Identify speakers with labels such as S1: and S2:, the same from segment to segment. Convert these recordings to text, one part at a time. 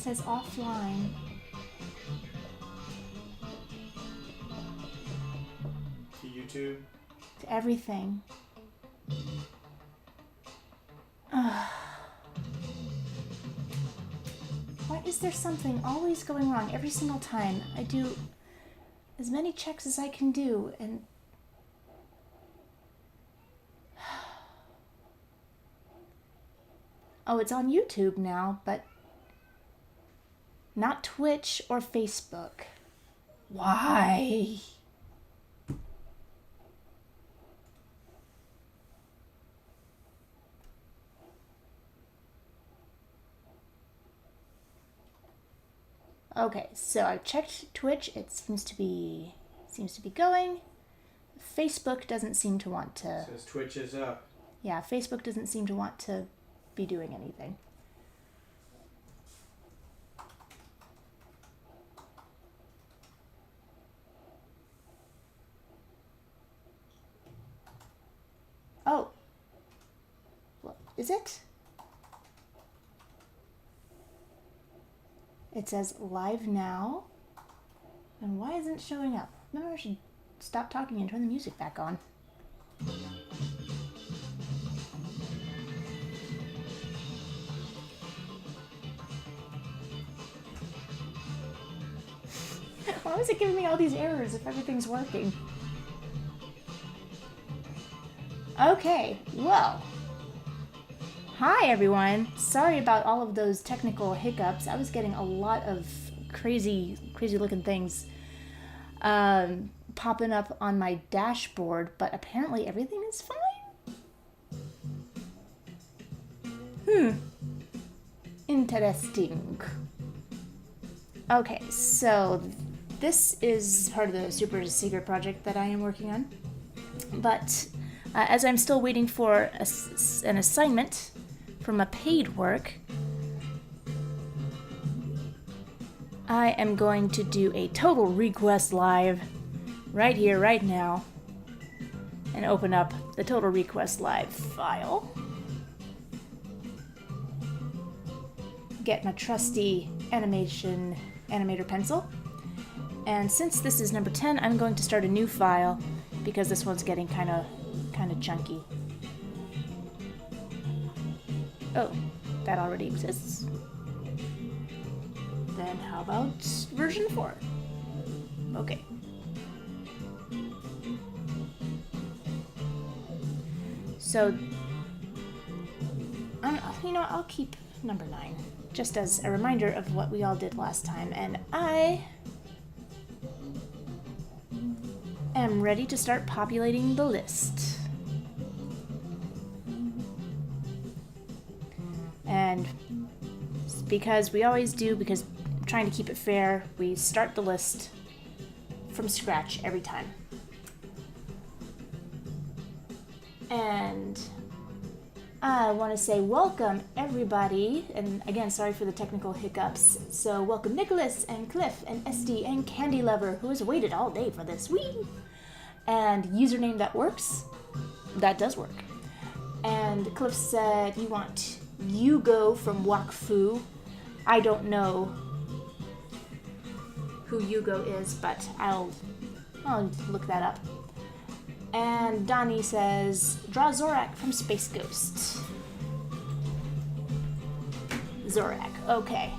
S1: says offline.
S2: To YouTube?
S1: To everything. Why is there something always going wrong every single time? I do as many checks as I can do, and oh, it's on YouTube now, but not Twitch or Facebook. Why? Okay, so I've checked Twitch. It seems to be going. Facebook doesn't seem to want to.
S2: It says Twitch is up.
S1: Yeah, Facebook doesn't seem to want to be doing anything. Oh. Well, is it? It says live now. And why isn't it showing up? Maybe I should stop talking and turn the music back on. Why is it giving me all these errors if everything's working? Okay, well. Hi everyone. Sorry about all of those technical hiccups. I was getting a lot of crazy looking things popping up on my dashboard, but apparently everything is fine. Interesting. Okay, so this is part of the super secret project that I am working on. But as I'm still waiting for an assignment from a paid work, I am going to do a total request live right here, right now, and open up the total request live file. Get my trusty animator pencil. And since this is number 10, I'm going to start a new file because this one's getting kind of chunky. Oh, that already exists. Then how about version 4? Okay. So, I'll keep number 9, just as a reminder of what we all did last time, and I am ready to start populating the list. And because we always do, because I'm trying to keep it fair, we start the list from scratch every time. And I want to say welcome everybody, and again, sorry for the technical hiccups. So welcome Nicholas and Cliff and SD and Candy Lover, who has waited all day for this. Whee! And username that works, that does work. And Cliff said you want Yugo from Wakfu. I don't know who Yugo is, but I'll look that up. And Donnie says, draw Zorak from Space Ghost. Zorak, okay.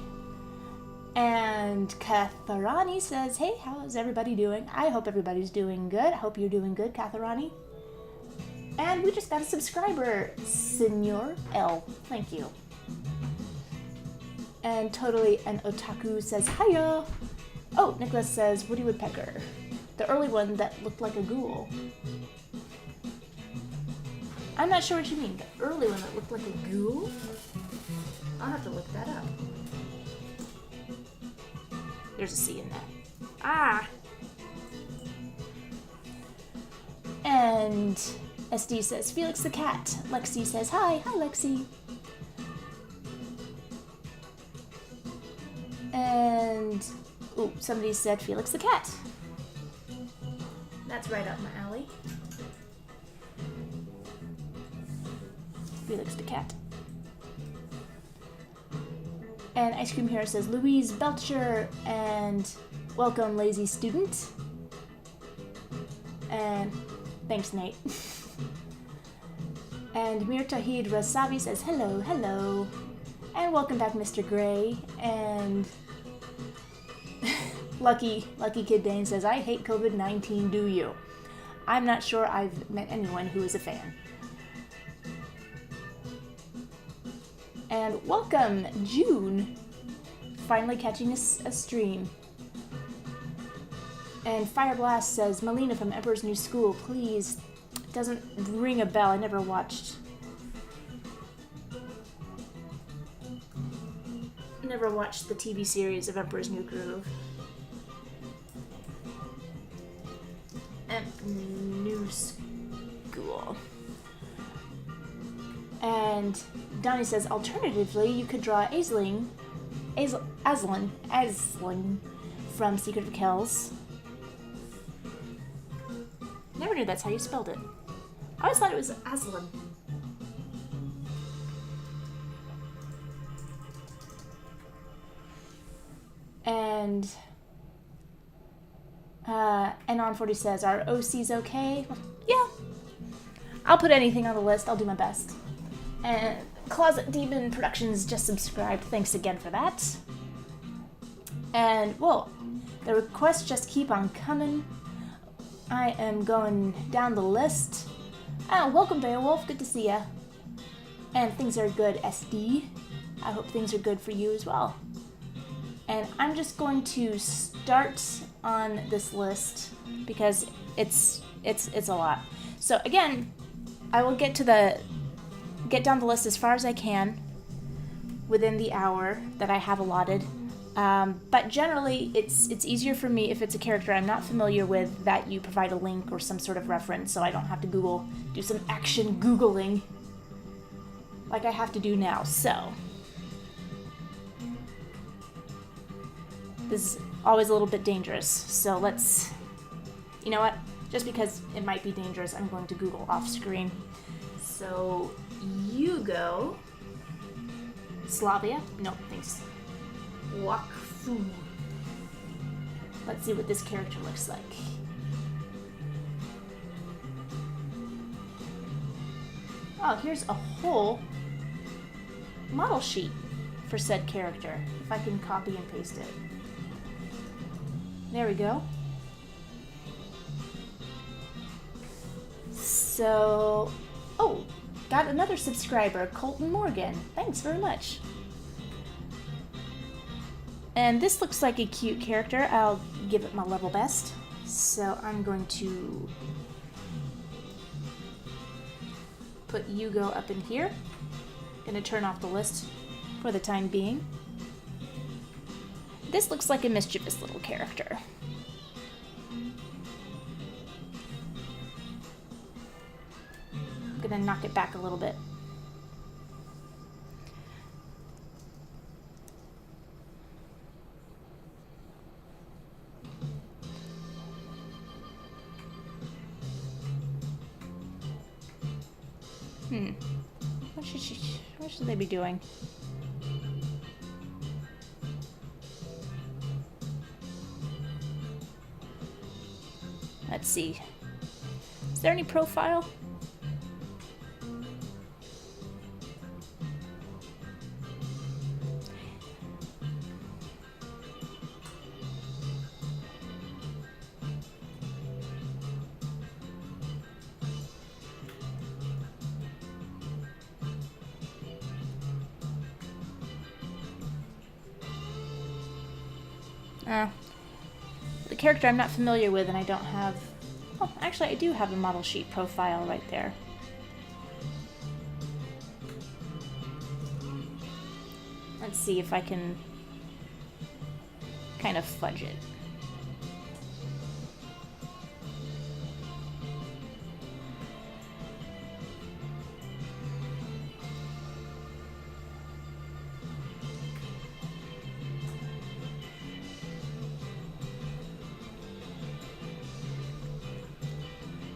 S1: And Katharani says, hey, how's everybody doing? I hope everybody's doing good. I hope you're doing good, Katharani. And we just got a subscriber, Senor L. Thank you. And Totally an Otaku says, hiya. Oh, Nicholas says, Woody Woodpecker. The early one that looked like a ghoul. I'm not sure what you mean. The early one that looked like a ghoul? I'll have to look that up. There's a C in that. Ah! And SD says, Felix the cat. Lexi says, hi. Hi, Lexi. And, ooh, somebody said Felix the cat. That's right up my alley. Felix the cat. And Ice Cream Hero says, Louise Belcher, and welcome, lazy student. And thanks, Nate. And Mir Tahid Rasavi says, hello, hello. And welcome back, Mr. Gray. And Lucky Kid Dane says, I hate COVID-19, do you? I'm not sure I've met anyone who is a fan. And welcome, June. Finally catching a stream. And Fireblast says, Melina from Emperor's New School, please. Doesn't ring a bell. I never watched the TV series of Emperor's New Groove. New School. And Donnie says, alternatively, you could draw Aslan from Secret of Kells. Never knew that's how you spelled it. I always thought it was Aslan. And Anon40 says, are OCs okay? Yeah. I'll put anything on the list. I'll do my best. And Closet Demon Productions just subscribed. Thanks again for that. And, well, the requests just keep on coming. I am going down the list. Welcome, Beowulf. Good to see ya. And things are good, SD. I hope things are good for you as well. And I'm just going to start on this list because it's a lot. So again, I will get down the list as far as I can within the hour that I have allotted. But generally, it's easier for me if it's a character I'm not familiar with that you provide a link or some sort of reference, so I don't have to do some action Googling like I have to do now. So this is always a little bit dangerous. So let's, you know what? Just because it might be dangerous, I'm going to Google off screen. So Hugo Slavia? No, thanks. Wakfu. Let's see what this character looks like. Oh, here's a whole model sheet for said character. If I can copy and paste it. There we go. So, oh, got another subscriber, Colton Morgan. Thanks very much. And this looks like a cute character. I'll give it my level best. So I'm going to put Hugo up in here. Gonna turn off the list for the time being. This looks like a mischievous little character. I'm gonna knock it back a little bit. What should they be doing? Let's see. Is there any profile? The character I'm not familiar with and I don't have... Oh, actually I do have a model sheet profile right there. Let's see if I can kind of fudge it.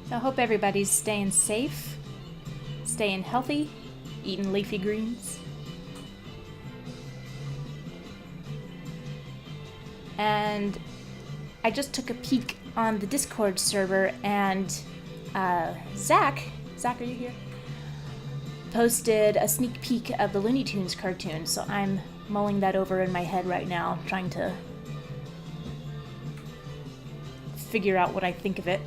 S1: So I hope everybody's staying safe, staying healthy, eating leafy greens. and I just took a peek on the Discord server, and Zach, are you here? Posted a sneak peek of the Looney Tunes cartoon, so I'm mulling that over in my head right now, trying to figure out what I think of it.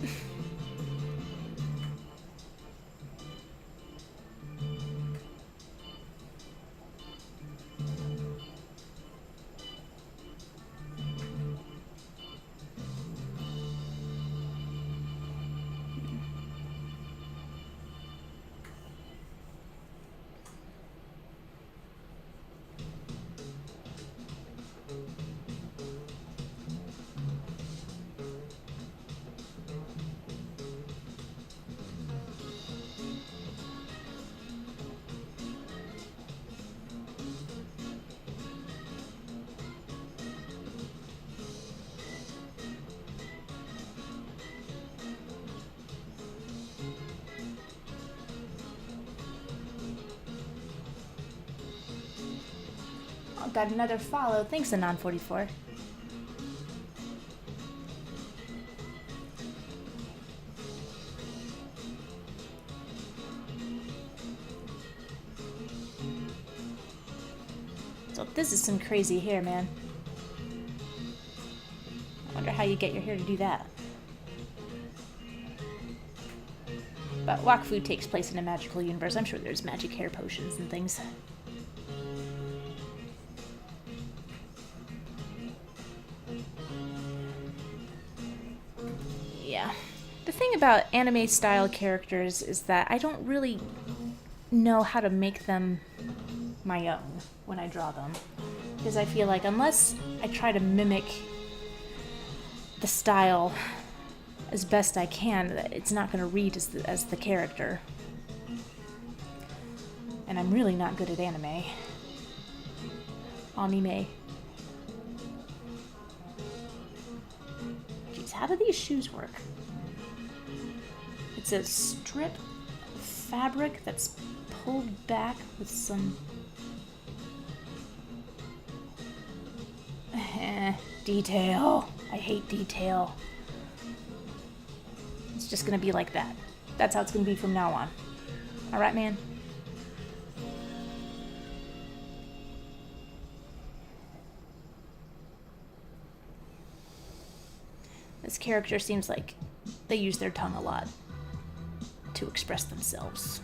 S1: Got another follow. Thanks, Anon44. So this is some crazy hair, man. I wonder how you get your hair to do that. But Wakfu takes place in a magical universe. I'm sure there's magic hair potions and things. The thing about anime style characters is that I don't really know how to make them my own when I draw them. Because I feel like unless I try to mimic the style as best I can, it's not going to read as the character. And I'm really not good at anime. Anime. Jeez, how do these shoes work? It's a strip of fabric that's pulled back with some detail. I hate detail. It's just gonna be like that. That's how it's gonna be from now on. Alright, man? This character seems like they use their tongue a lot to express themselves.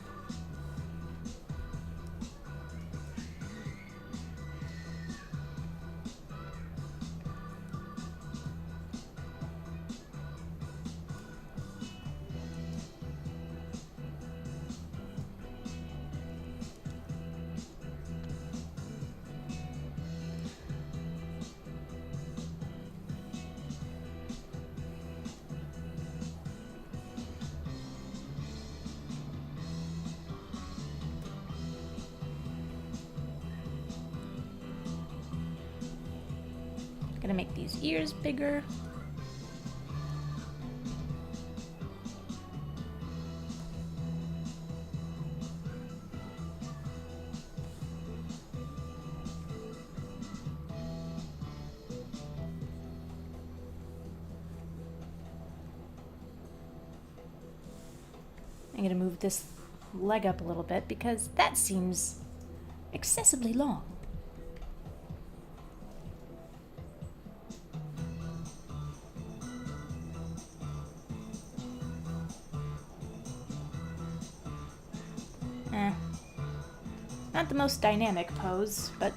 S1: Gonna make these ears bigger. I'm gonna move this leg up a little bit because that seems excessively long. Not the most dynamic pose, but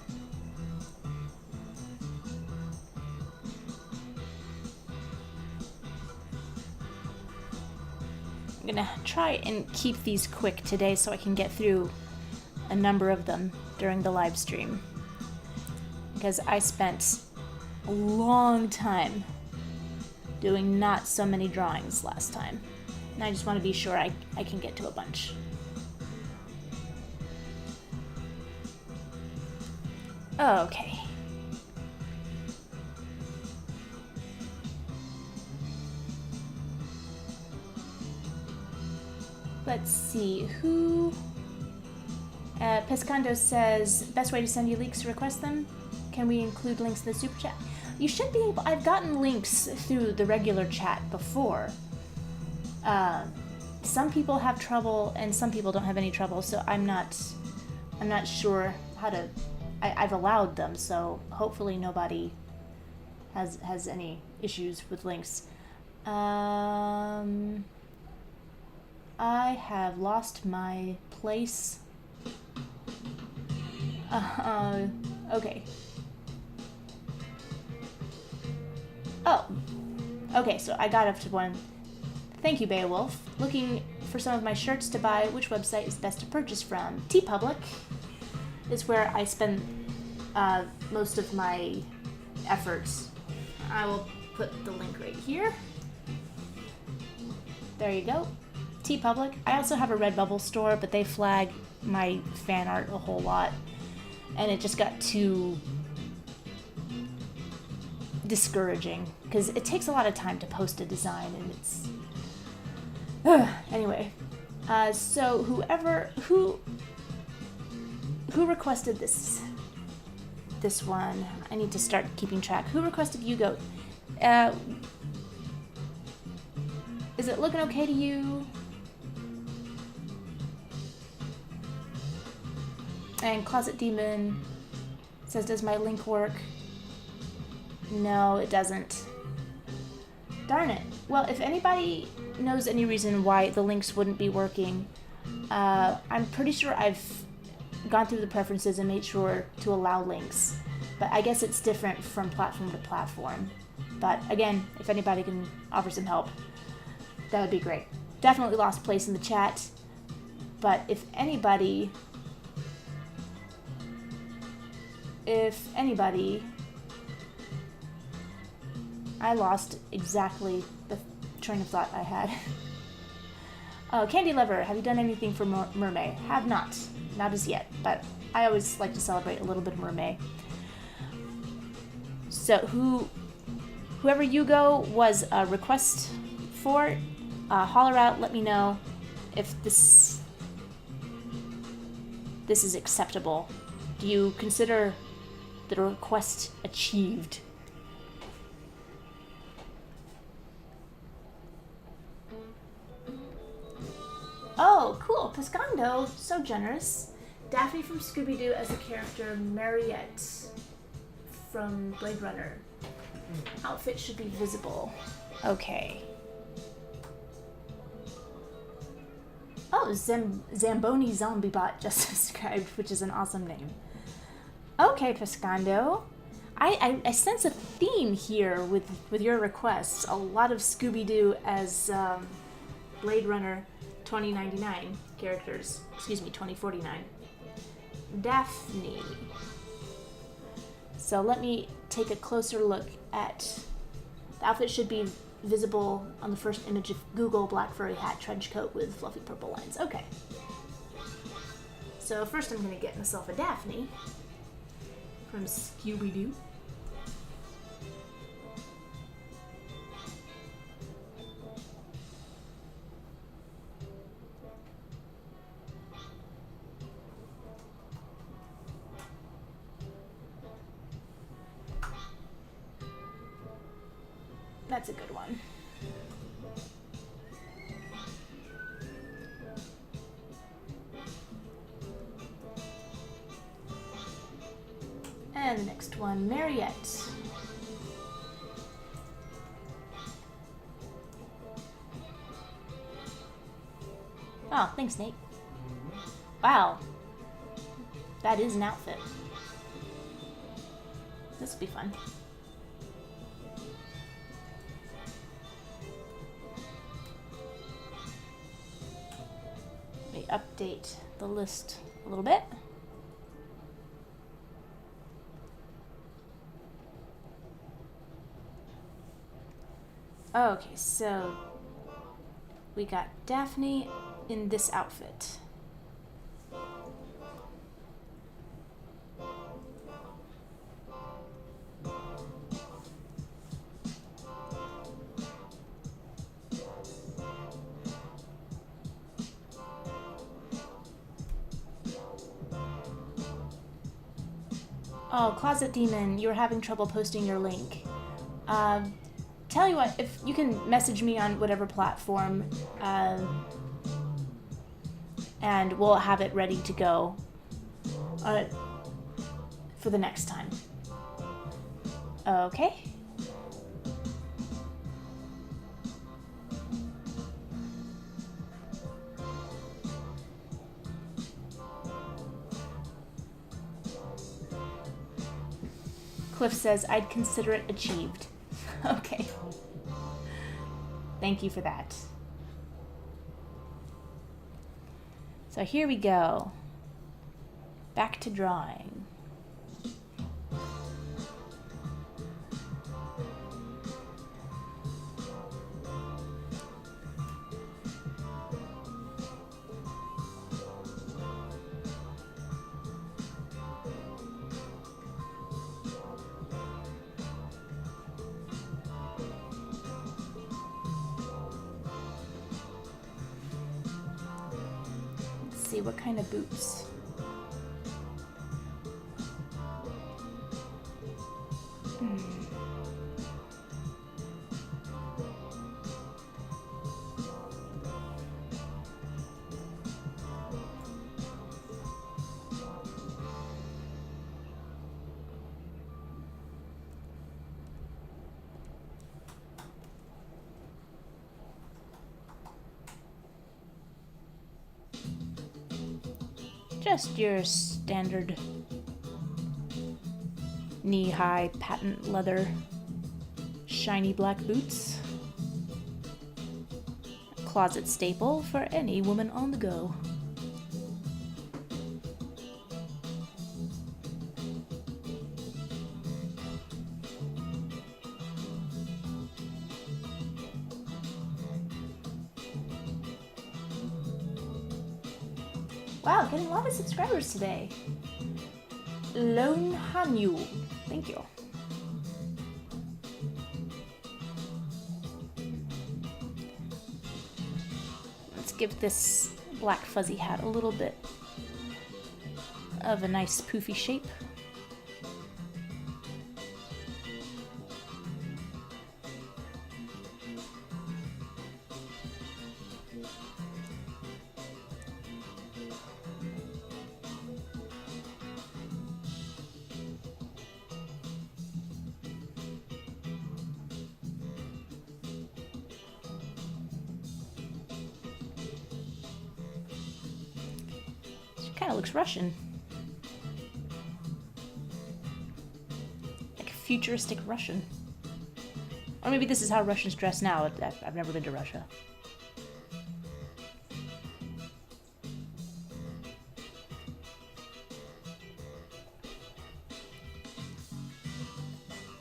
S1: I'm gonna try and keep these quick today so I can get through a number of them during the live stream. Because I spent a long time doing not so many drawings last time. And I just want to be sure I can get to a bunch. Okay. Let's see, who... Pescando says, best way to send you leaks to request them? Can we include links in the super chat? You should be able... I've gotten links through the regular chat before. Some people have trouble and some people don't have any trouble, so I'm not sure how to... I've allowed them, so hopefully nobody has any issues with links. I have lost my place. Okay. Oh. Okay, so I got up to one. Thank you, Beowulf. Looking for some of my shirts to buy. Which website is best to purchase from? TeePublic is where I spend most of my efforts. I will put the link right here. There you go. TeePublic. I also have a Redbubble store, but they flag my fan art a whole lot. And it just got too discouraging because it takes a lot of time to post a design and it's... Anyway, so who requested this one? I need to start keeping track. Who requested You Goat? Is it looking okay to you? And Closet Demon says, does my link work? No, it doesn't. Darn it. Well, if anybody knows any reason why the links wouldn't be working, I'm pretty sure I've gone through the preferences and made sure to allow links. But I guess it's different from platform to platform. But again, if anybody can offer some help, that would be great. Definitely lost place in the chat. But if anybody... I lost exactly the train of thought I had. Candy Lover, have you done anything for Mermaid? Have not. Not as yet, but I always like to celebrate a little bit of Mermaid. So whoever You Go was a request for, holler out, let me know if this is acceptable. Do you consider the request achieved? Oh, cool. Pescando, so generous. Daphne from Scooby-Doo as the character Mariette from Blade Runner. Outfit should be visible. Okay. Oh, Zamboni Zombiebot just subscribed, which is an awesome name. Okay, Pescando. I sense a theme here with your requests. A lot of Scooby-Doo as Blade Runner 2099 characters. Excuse me, 2049. Daphne. So let me take a closer look at... The outfit should be visible on the first image of Google. Black furry hat, trench coat with fluffy purple lines. Okay. So first I'm going to get myself a Daphne from Scooby-Doo. That's a good one. And the next one, Mariette. Oh, thanks, Nate. Wow. That is an outfit. This will be fun. Let me update the list a little bit. Okay, so we got Daphne in this outfit. Oh, Closet Demon, you were having trouble posting your link. Tell you what, if you can message me on whatever platform, and we'll have it ready to go for the next time. Okay? Cliff says, I'd consider it achieved. Okay. Thank you for that. So here we go. Back to drawing. See what kind of boots. Just your standard knee-high patent leather shiny black boots. A closet staple for any woman on the go. Wow, getting a lot of subscribers today. Lone Hanyu. Thank you. Let's give this black fuzzy hat a little bit of a nice poofy shape. Kind of looks Russian. Like futuristic Russian. Or maybe this is how Russians dress now. I've never been to Russia.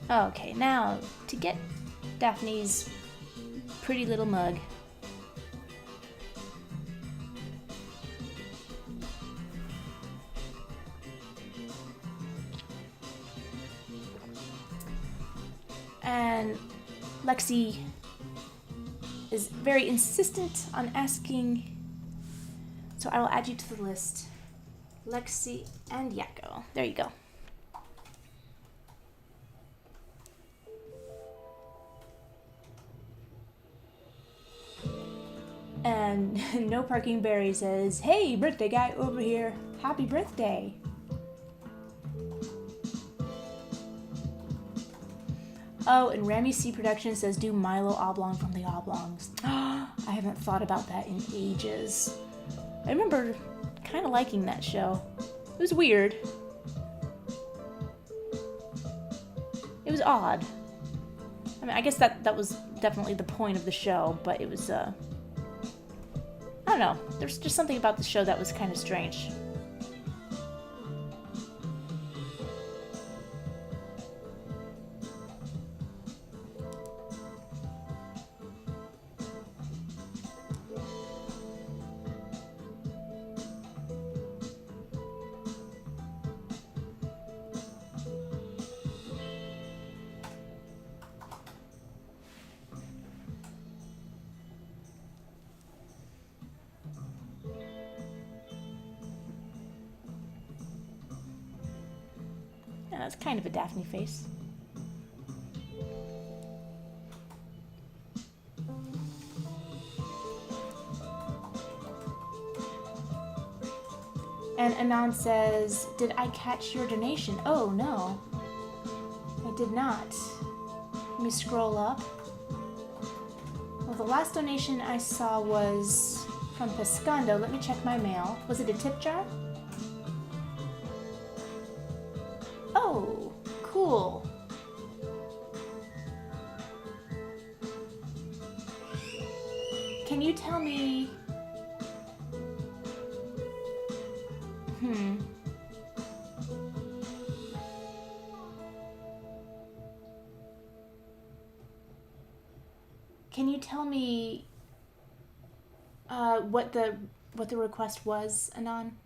S1: Okay, now to get Daphne's pretty little mug. And Lexi is very insistent on asking, so I will add you to the list. Lexi and Yakko. There you go. And No Parking Berry says, hey, birthday guy over here. Happy birthday. Oh, and Rami C Productions says, do Milo Oblong from the Oblongs. I haven't thought about that in ages. I remember kind of liking that show. It was weird. It was odd. I mean, I guess that was definitely the point of the show, but it was, I don't know. There's just something about the show that was kind of strange. Yeah, that's kind of a Daphne face. And Anand says, did I catch your donation? Oh, no. I did not. Let me scroll up. Well, the last donation I saw was from Pescando. Let me check my mail. Was it a tip jar? Oh, cool. Can you tell me... Can you tell me what the request was, Anon?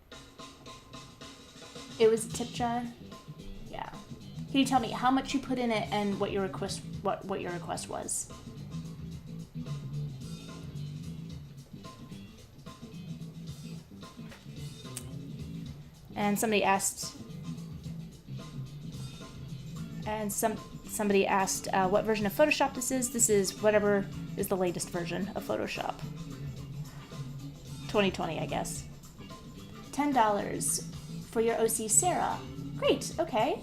S1: It was a tip jar? Yeah. Can you tell me how much you put in it and what your request was? And somebody asked somebody asked what version of Photoshop this is. This is whatever is the latest version of Photoshop. 2020, I guess. $10 for your OC, Sarah. Great, okay.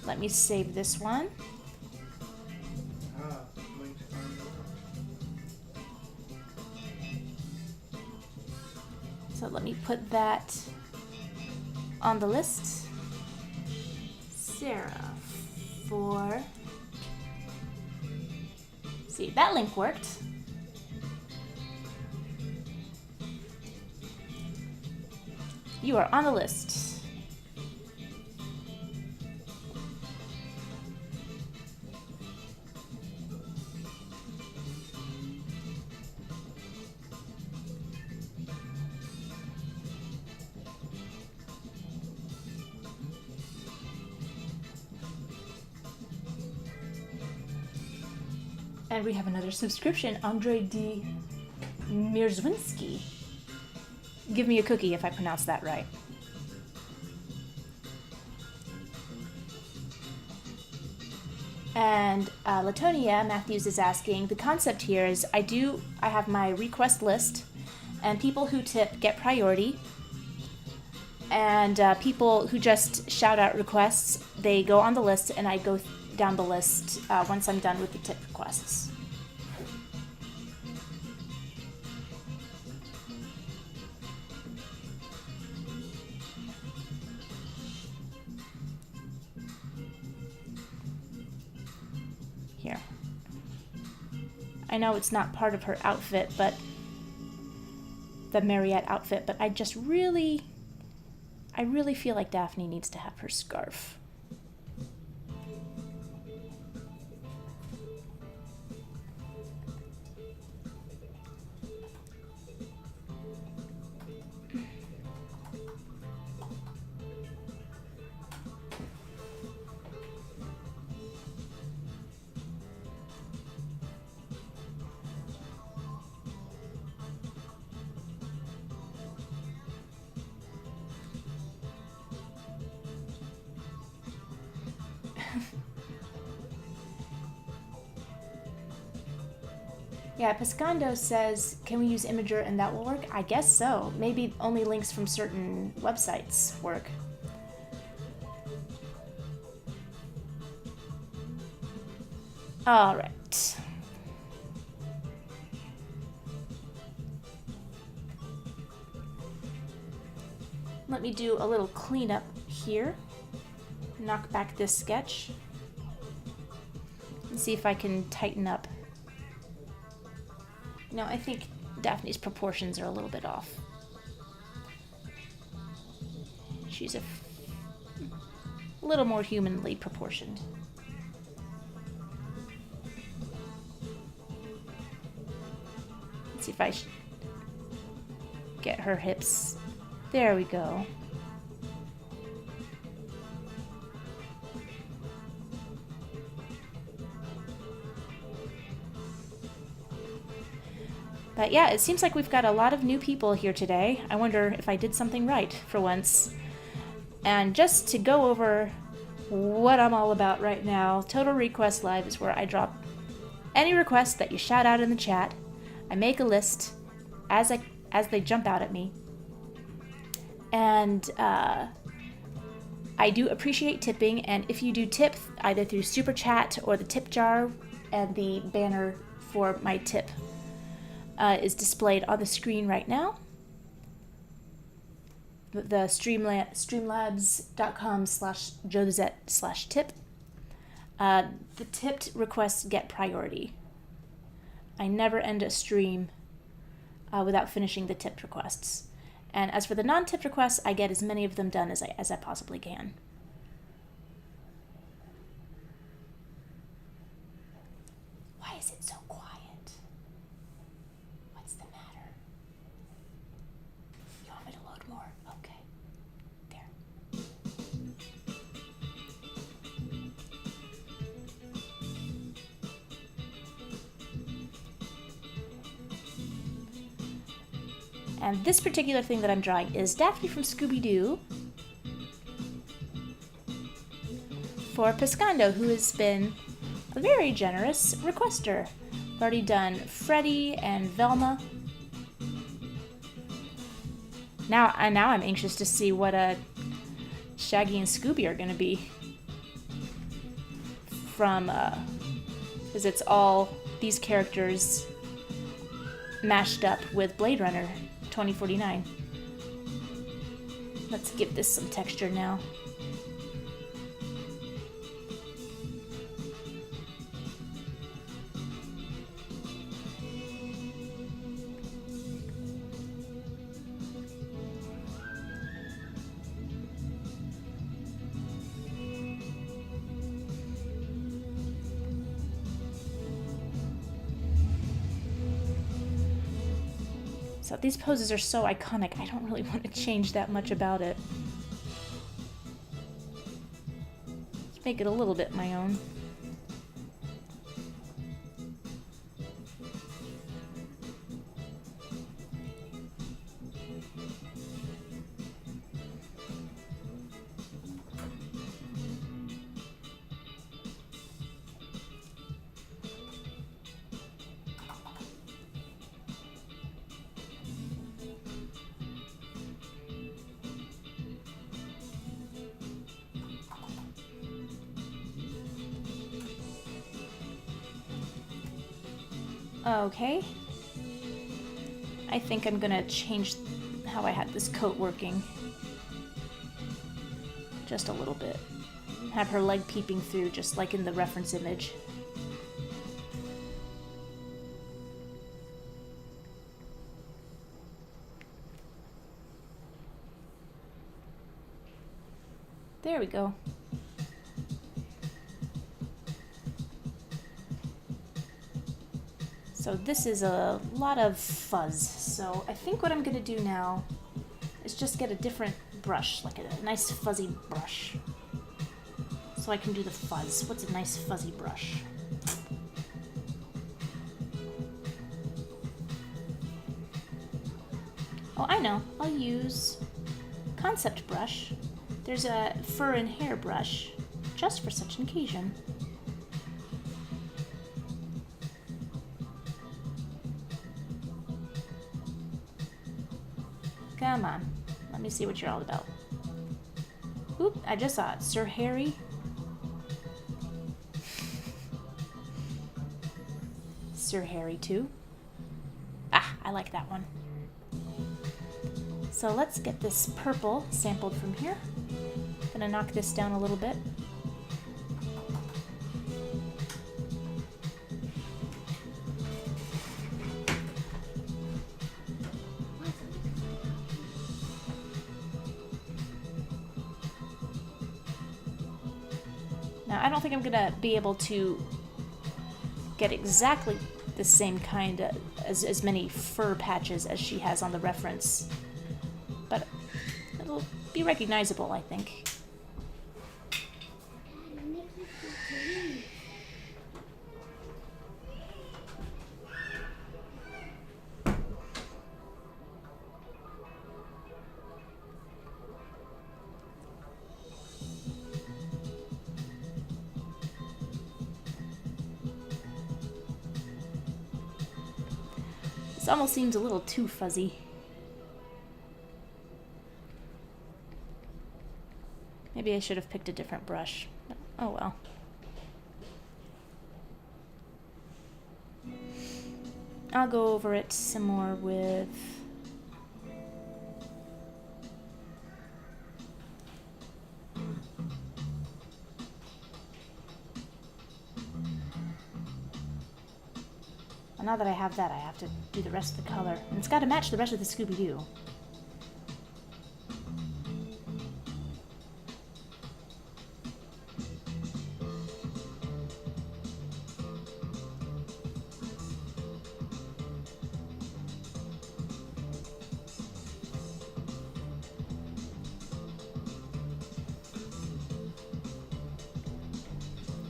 S1: Let me save this one. So let me put that on the list. Sarah for... See, that link worked. You are on the list. And we have another subscription, Andre D. Mirzwinski. Give me a cookie if I pronounce that right. And Latonia Matthews is asking, the concept here is I have my request list, and people who tip get priority. And people who just shout out requests, they go on the list, and I go down the list once I'm done with the tip requests. Here. I know it's not part of her outfit, but the Mariette outfit, but I really feel like Daphne needs to have her scarf. Yeah, Pescando says, can we use Imager and that will work? I guess so. Maybe only links from certain websites work. All right. Let me do a little cleanup here. Knock back this sketch. And see if I can tighten up. No, I think Daphne's proportions are a little bit off. She's a little more humanly proportioned. Let's see if I get her hips. There we go. But yeah, it seems like we've got a lot of new people here today. I wonder if I did something right for once. And just to go over what I'm all about right now, Total Request Live is where I drop Any requests that you shout out in the chat, I make a list as they jump out at me. And I do appreciate tipping, and if you do tip either through Super Chat or the tip jar, and the banner for my tip is displayed on the screen right now. The streamlabs.com/Josette/tip. The tipped requests get priority. I never end a stream without finishing the tipped requests. And as for the non-tipped requests, I get as many of them done as I possibly can. Why is it so quiet? What's the matter? You want me to load more? Okay. There. And this particular thing that I'm drawing is Daphne from Scooby-Doo for Pescando, who has been a very generous requester. I've already done Freddy and Velma. Now I'm anxious to see what Shaggy and Scooby are going to be from, because it's all these characters mashed up with Blade Runner 2049. Let's give this some texture now. So these poses are so iconic, I don't really want to change that much about it. Let's make it a little bit my own. Okay. I think I'm gonna change how I had this coat working. Just a little bit. Have her leg peeping through, just like in the reference image. There we go. So this is a lot of fuzz. So I think what I'm gonna do now is just get a different brush, like a nice fuzzy brush. So I can do the fuzz. What's a nice fuzzy brush? Oh, I know. I'll use concept brush. There's a fur and hair brush just for such an occasion. Come on, let me see what you're all about. Oop, I just saw it. Sir Harry. Sir Harry too. Ah, I like that one. So let's get this purple sampled from here. Gonna knock this down a little bit. Now, I don't think I'm gonna be able to get exactly the same kind of, as many fur patches as she has on the reference, but it'll be recognizable, I think. This almost seems a little too fuzzy. Maybe I should have picked a different brush. But oh well. I'll go over it some more with... Well, now that I have that, I have to do the rest of the color. And it's got to match the rest of the Scooby-Doo.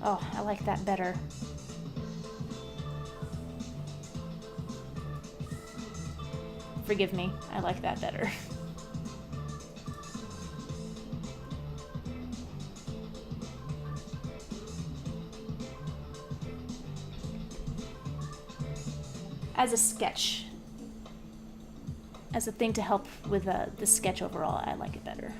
S1: Oh, I like that better. Forgive me, I like that better. As a sketch, as a thing to help with the sketch overall, I like it better.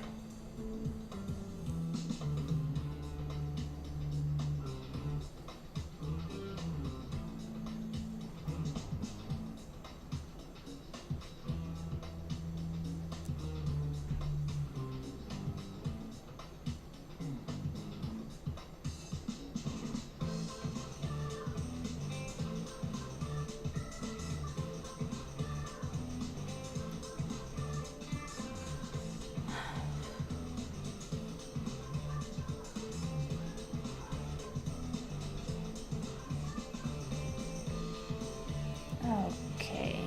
S1: Okay,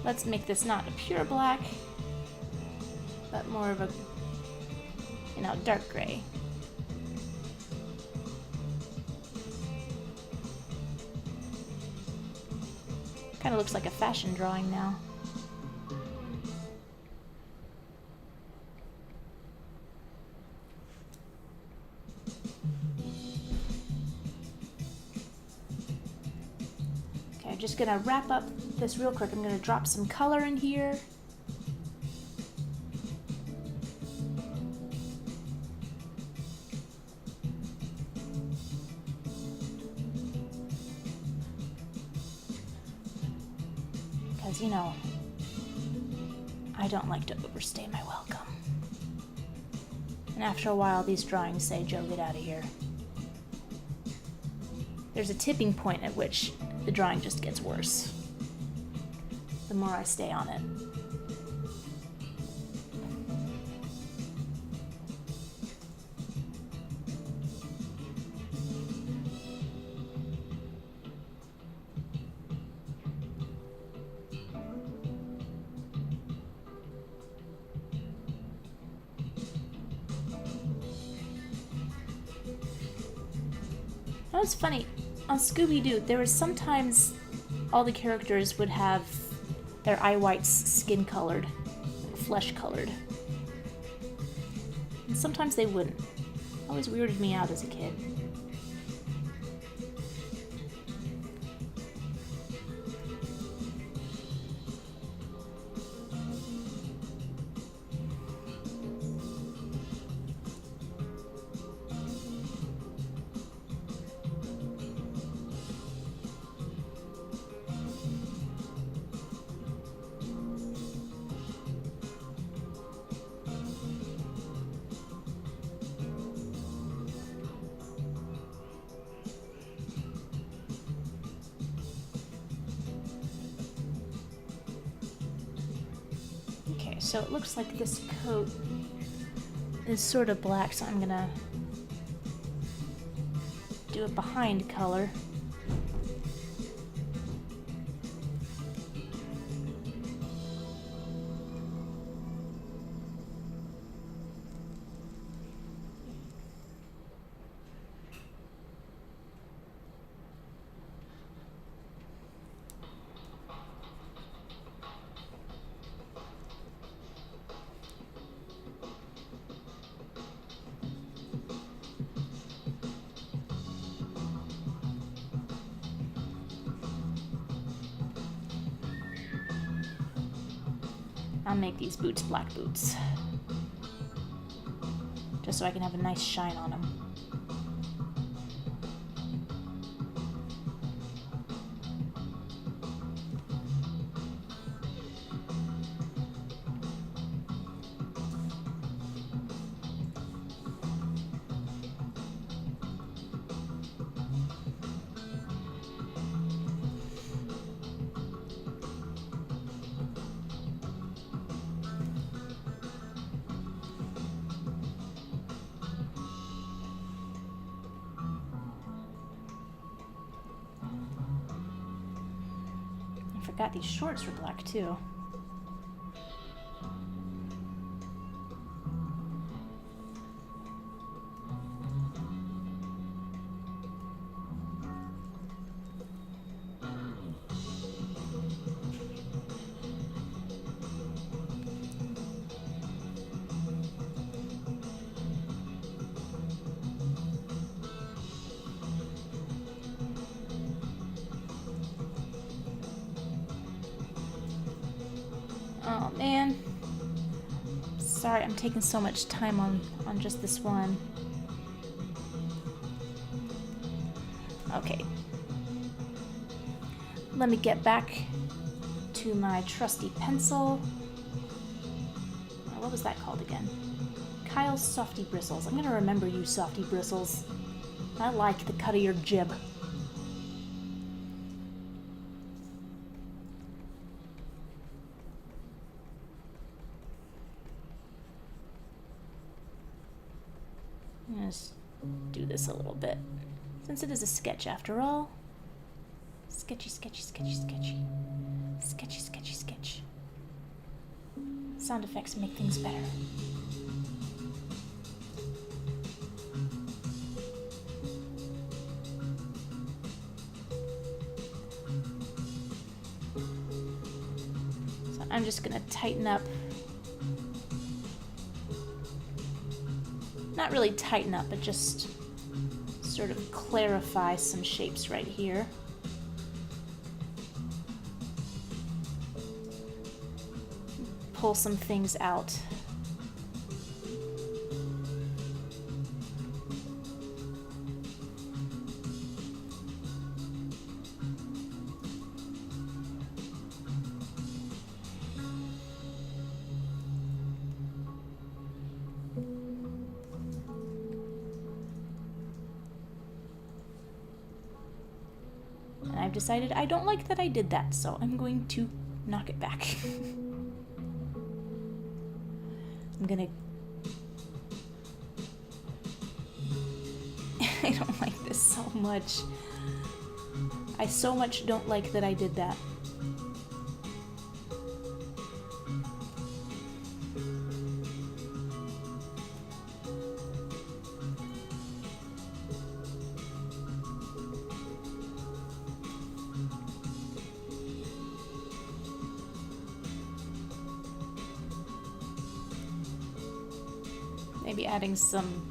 S1: let's make this not a pure black, but more of a, you know, dark gray. Kind of looks like a fashion drawing now. Just gonna wrap up this real quick. I'm gonna drop some color in here. Because, you know, I don't like to overstay my welcome. And after a while, these drawings say, Joe, get out of here. There's a tipping point at which the drawing just gets worse the more I stay on it. That was funny. On Scooby-Doo, there was sometimes all the characters would have their eye whites skin colored, flesh colored. And sometimes they wouldn't. Always weirded me out as a kid. So it looks like this coat is sort of black, so I'm gonna do a behind color. I'll make these boots black boots. Just so I can have a nice shine on them. Forgot these shorts were black too. Oh man. Sorry, I'm taking so much time on just this one. Okay. Let me get back to my trusty pencil. What was that called again? Kyle's Softy Bristles. I'm gonna remember you, Softy Bristles. I like the cut of your jib. Let's do this a little bit, since it is a sketch after all. Sketchy, sketchy, sketchy, sketchy. Sketchy, sketchy, sketch. Sound effects make things better. So I'm just gonna tighten up. Not really tighten up, but just sort of clarify some shapes right here. Pull some things out. I've decided I don't like that I did that, so I'm going to knock it back. I'm gonna... I don't like this so much. I so much don't like that I did that. Maybe adding some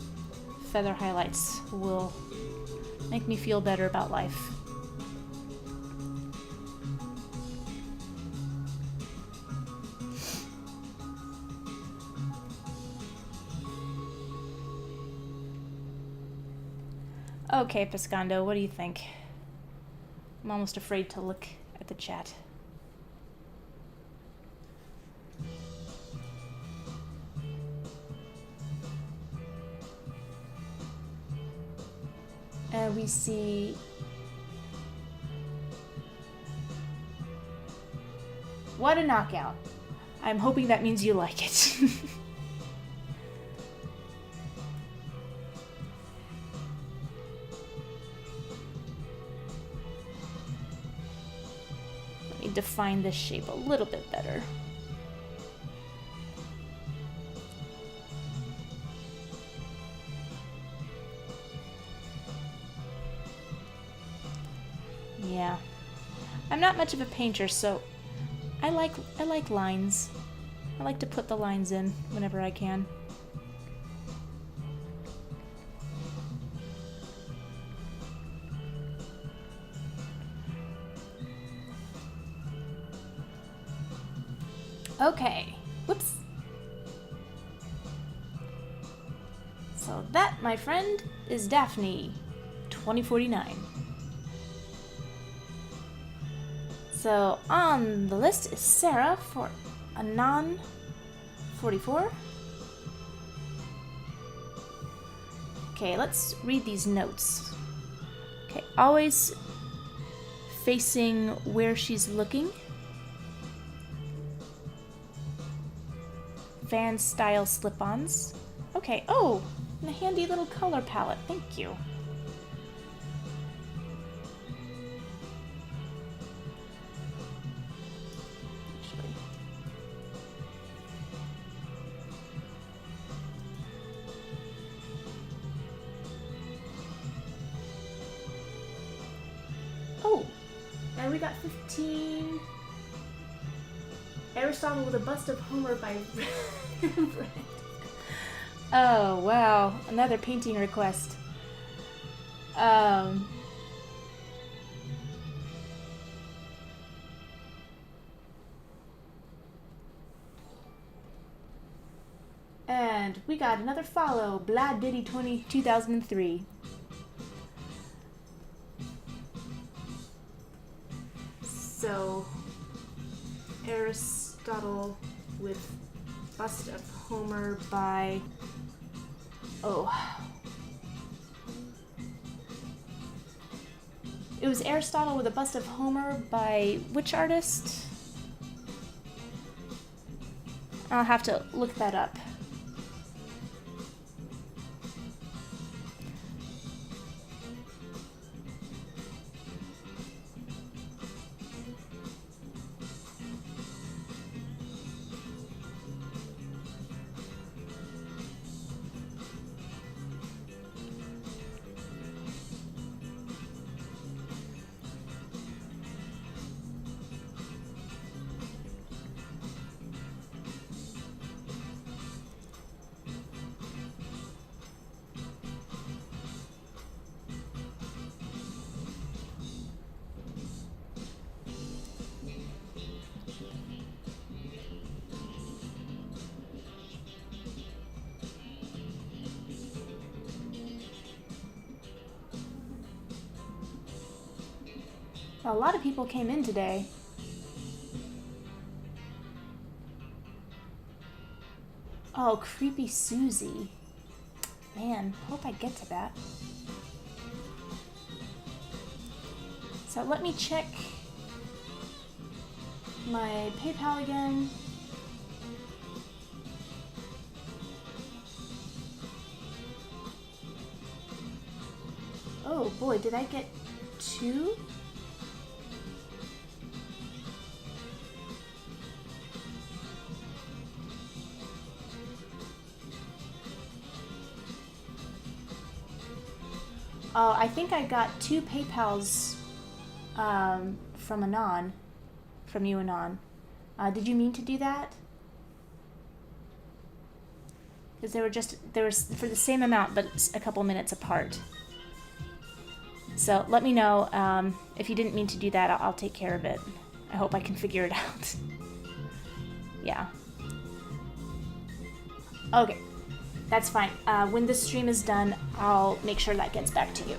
S1: feather highlights will make me feel better about life. Okay, Pescando, what do you think? I'm almost afraid to look at the chat. We see what a knockout. I'm hoping that means you like it. Let me define this shape a little bit better. Yeah, I'm not much of a painter, so I like lines. I like to put the lines in whenever I can. Okay, Whoops. So that, my friend, is Daphne, 2049. So on the list is Sarah for Anon 44. Okay, let's read these notes. Okay, always facing where she's looking. Van style slip-ons. Okay, oh, and a handy little color palette. Thank you. Actually. Oh, and we got 15. Aristotle with a bust of Homer by Rembrandt. Oh, wow. Another painting request. And we got another follow. Blad Diddy 2003. So, Aristotle with bust of Homer by... Oh. It was Aristotle with a bust of Homer by which artist? I'll have to look that up. A lot of people came in today. Oh, Creepy Susie. Man, hope I get to that. So let me check my PayPal again. Oh boy, did I get 2? Oh, I think I got 2 PayPals from Anon, from you, Anon. Did you mean to do that? Because they were for the same amount, but a couple minutes apart. So let me know if you didn't mean to do that. I'll take care of it. I hope I can figure it out. Yeah. Okay. That's fine. When this stream is done, I'll make sure that gets back to you.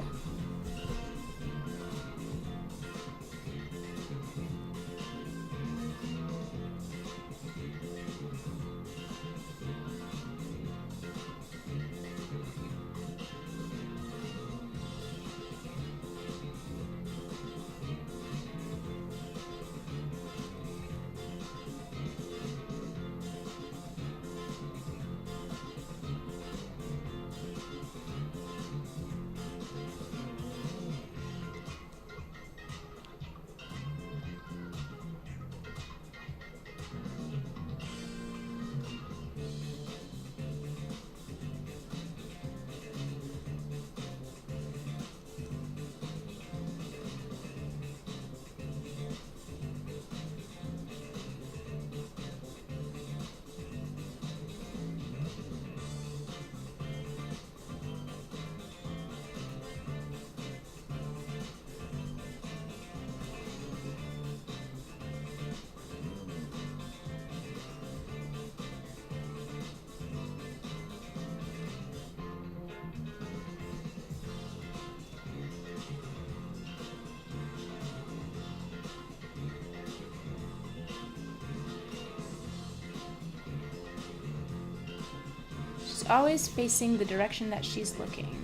S1: always facing the direction that she's looking.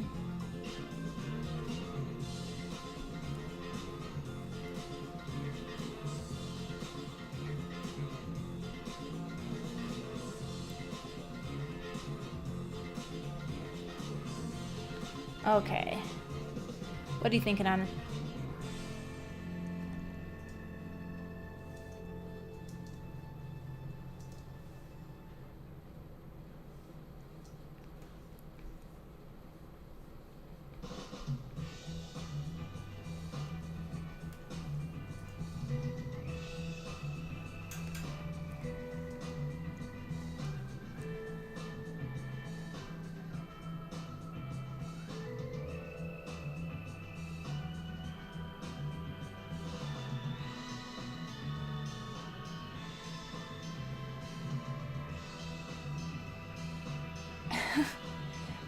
S1: Okay. What are you thinking on?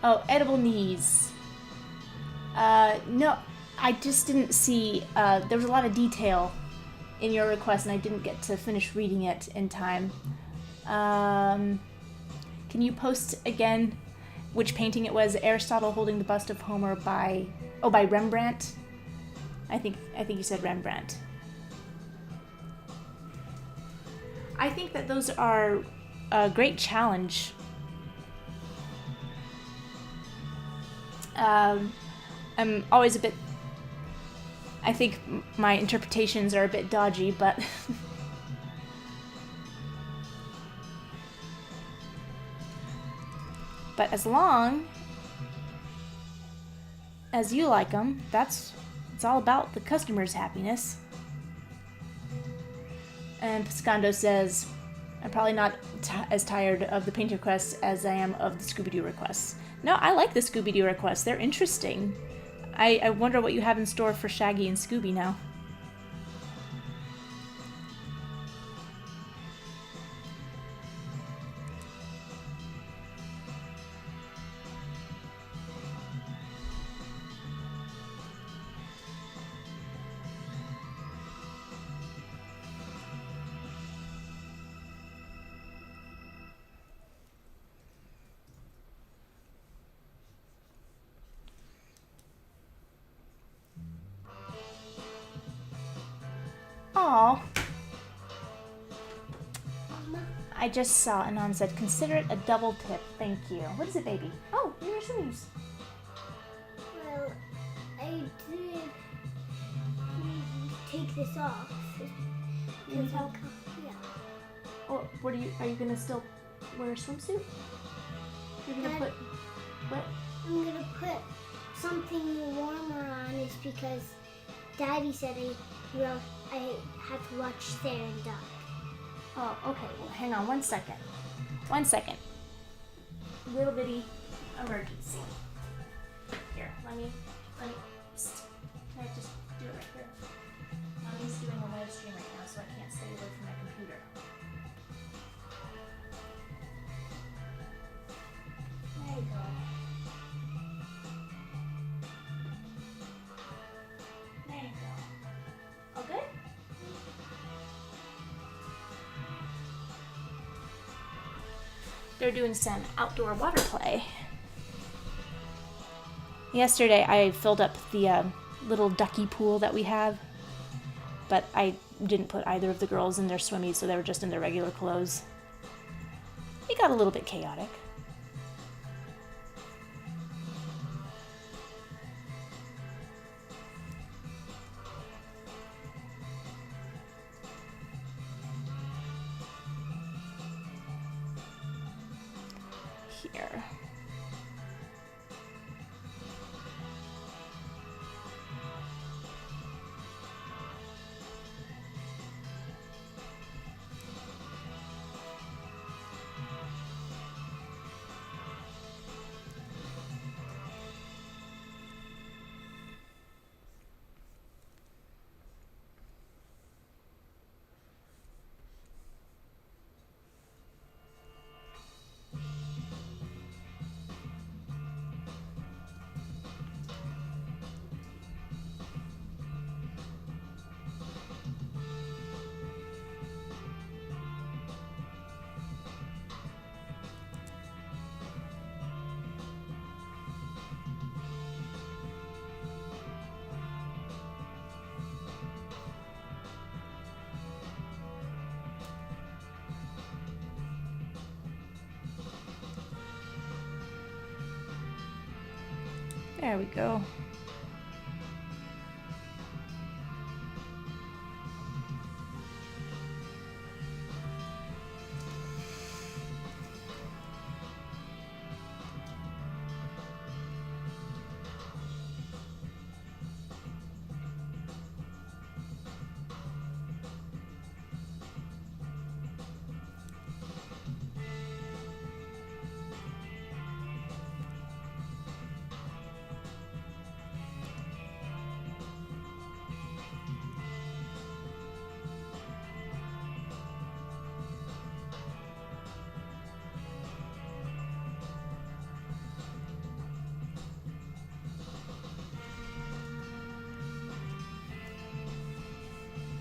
S1: Oh, edible knees. No, I just didn't see, there was a lot of detail in your request and I didn't get to finish reading it in time. Can you post again which painting it was? Aristotle holding the bust of Homer by Rembrandt? I think you said Rembrandt. I think that those are a great challenge. I'm always a bit... I think my interpretations are a bit dodgy, but... but as long as you like them, it's all about the customer's happiness. And Piscando says, I'm probably not as tired of the painting requests as I am of the Scooby-Doo requests. No, I like the Scooby-Doo requests. They're interesting. I wonder what you have in store for Shaggy and Scooby now. Aw. I just saw Anon said, consider it a double tip. Thank you. What is it, baby? Oh, your sleeves.
S3: Well, I did take this off. Because I'll come, yeah.
S1: Oh, are you gonna still wear a swimsuit? You're gonna put, what?
S3: I'm gonna put something warmer on is because Daddy said I have to watch Sarah and Duck.
S1: Oh, okay. Well, hang on 1 second. 1 second. Little bitty emergency. Here, let me, can I just do it right here? Mommy's doing a live stream right now, so I can't stay away from my computer. There you go. There you go. All good? They're doing some outdoor water play. Yesterday I filled up the little ducky pool that we have, but I didn't put either of the girls in their swimmies, so they were just in their regular clothes. It got a little bit chaotic. Here. There we go.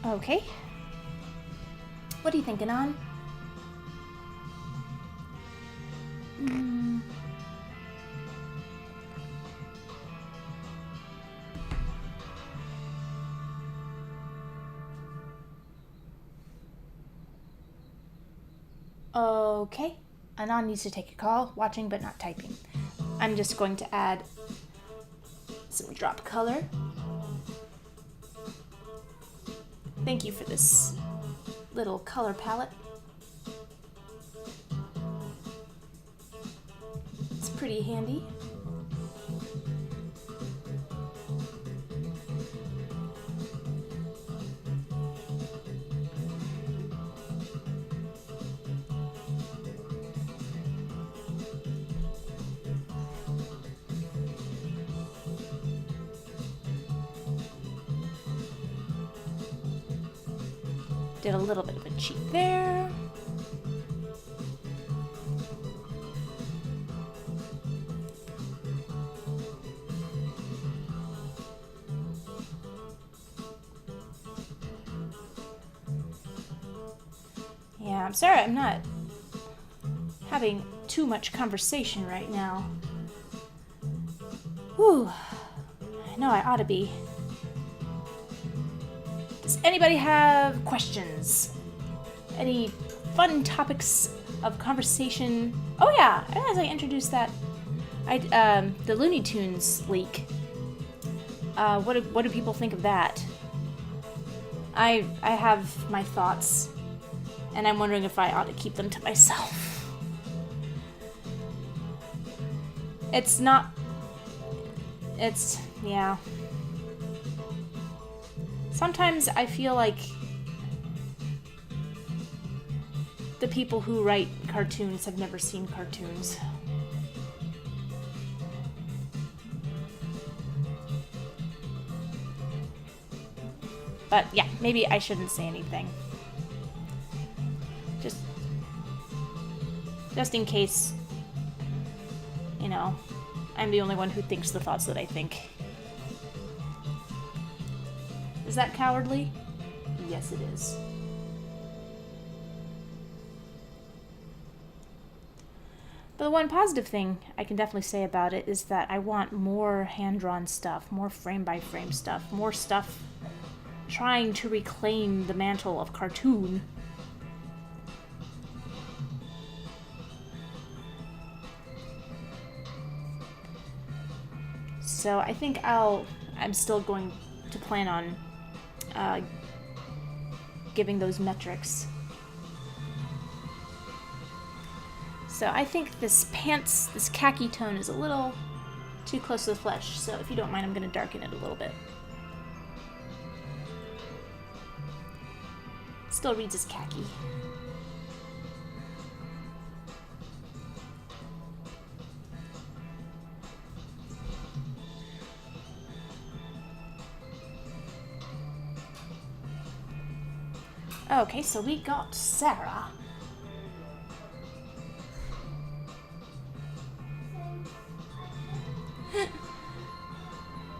S1: Okay. What are you thinking on? Okay. Anon needs to take a call, watching but not typing. I'm just going to add some drop color. Thank you for this little color palette. It's pretty handy. Did a little bit of a cheat there. Yeah, I'm sorry I'm not having too much conversation right now. Whew. I know I ought to be. Does anybody have questions? Any fun topics of conversation? Oh yeah, as I introduced that, the Looney Tunes leak. What do people think of that? I have my thoughts, and I'm wondering if I ought to keep them to myself. Yeah. Sometimes I feel like the people who write cartoons have never seen cartoons. But yeah, maybe I shouldn't say anything. Just in case, you know, I'm the only one who thinks the thoughts that I think. Is that cowardly? Yes, it is. But the one positive thing I can definitely say about it is that I want more hand-drawn stuff, more frame-by-frame stuff, more stuff trying to reclaim the mantle of cartoon. So I think I'm still going to plan on giving those metrics. So I think this khaki tone is a little too close to the flesh, so if you don't mind, I'm going to darken it a little bit. Still reads as khaki. Okay, so we got Sarah.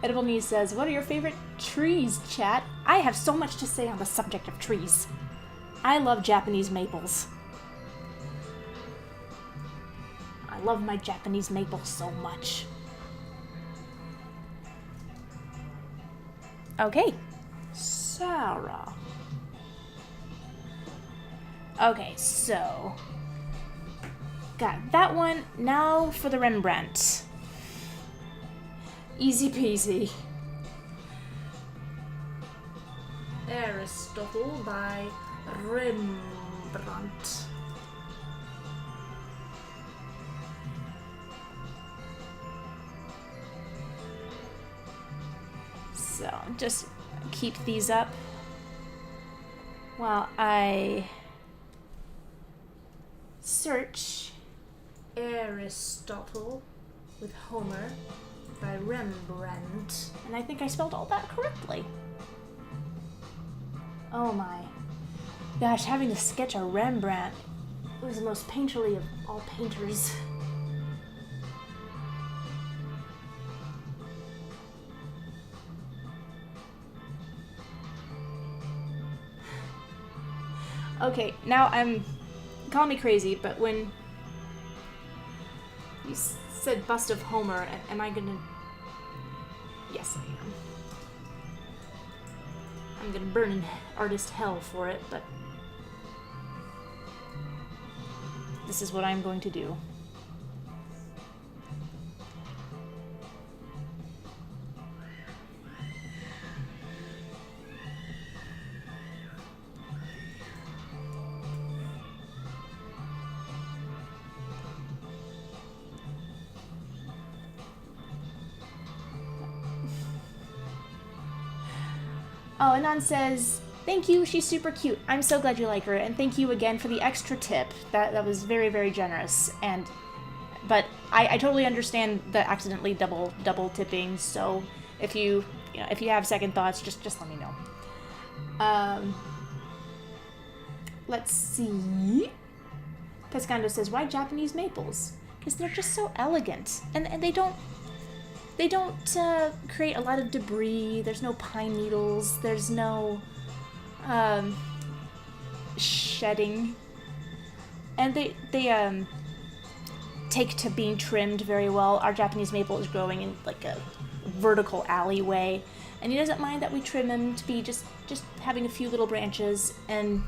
S1: Edible News says, what are your favorite trees, chat? I have so much to say on the subject of trees. I love Japanese maples. I love my Japanese maple so much. Okay, Sarah. Okay, so got that one. Now for the Rembrandt. Easy peasy.
S4: Aristotle by Rembrandt.
S1: So, just keep these up while I search.
S4: Aristotle with Homer by Rembrandt.
S1: And I think I spelled all that correctly. Oh my. Gosh, having to sketch a Rembrandt was the most painterly of all painters. Okay, now call me crazy, but when you said bust of Homer, am I gonna... Yes, I am. I'm gonna burn in artist hell for it, but this is what I'm going to do. Oh, Anon says, thank you, she's super cute. I'm so glad you like her, and thank you again for the extra tip. That was very, very generous. But I totally understand the accidentally double tipping, so if you have second thoughts, just let me know. Let's see. Pescando says, why Japanese maples? Because they're just so elegant, and they don't create a lot of debris. There's no pine needles. There's no shedding, and they take to being trimmed very well. Our Japanese maple is growing in like a vertical alleyway, and he doesn't mind that we trim him to be just having a few little branches, and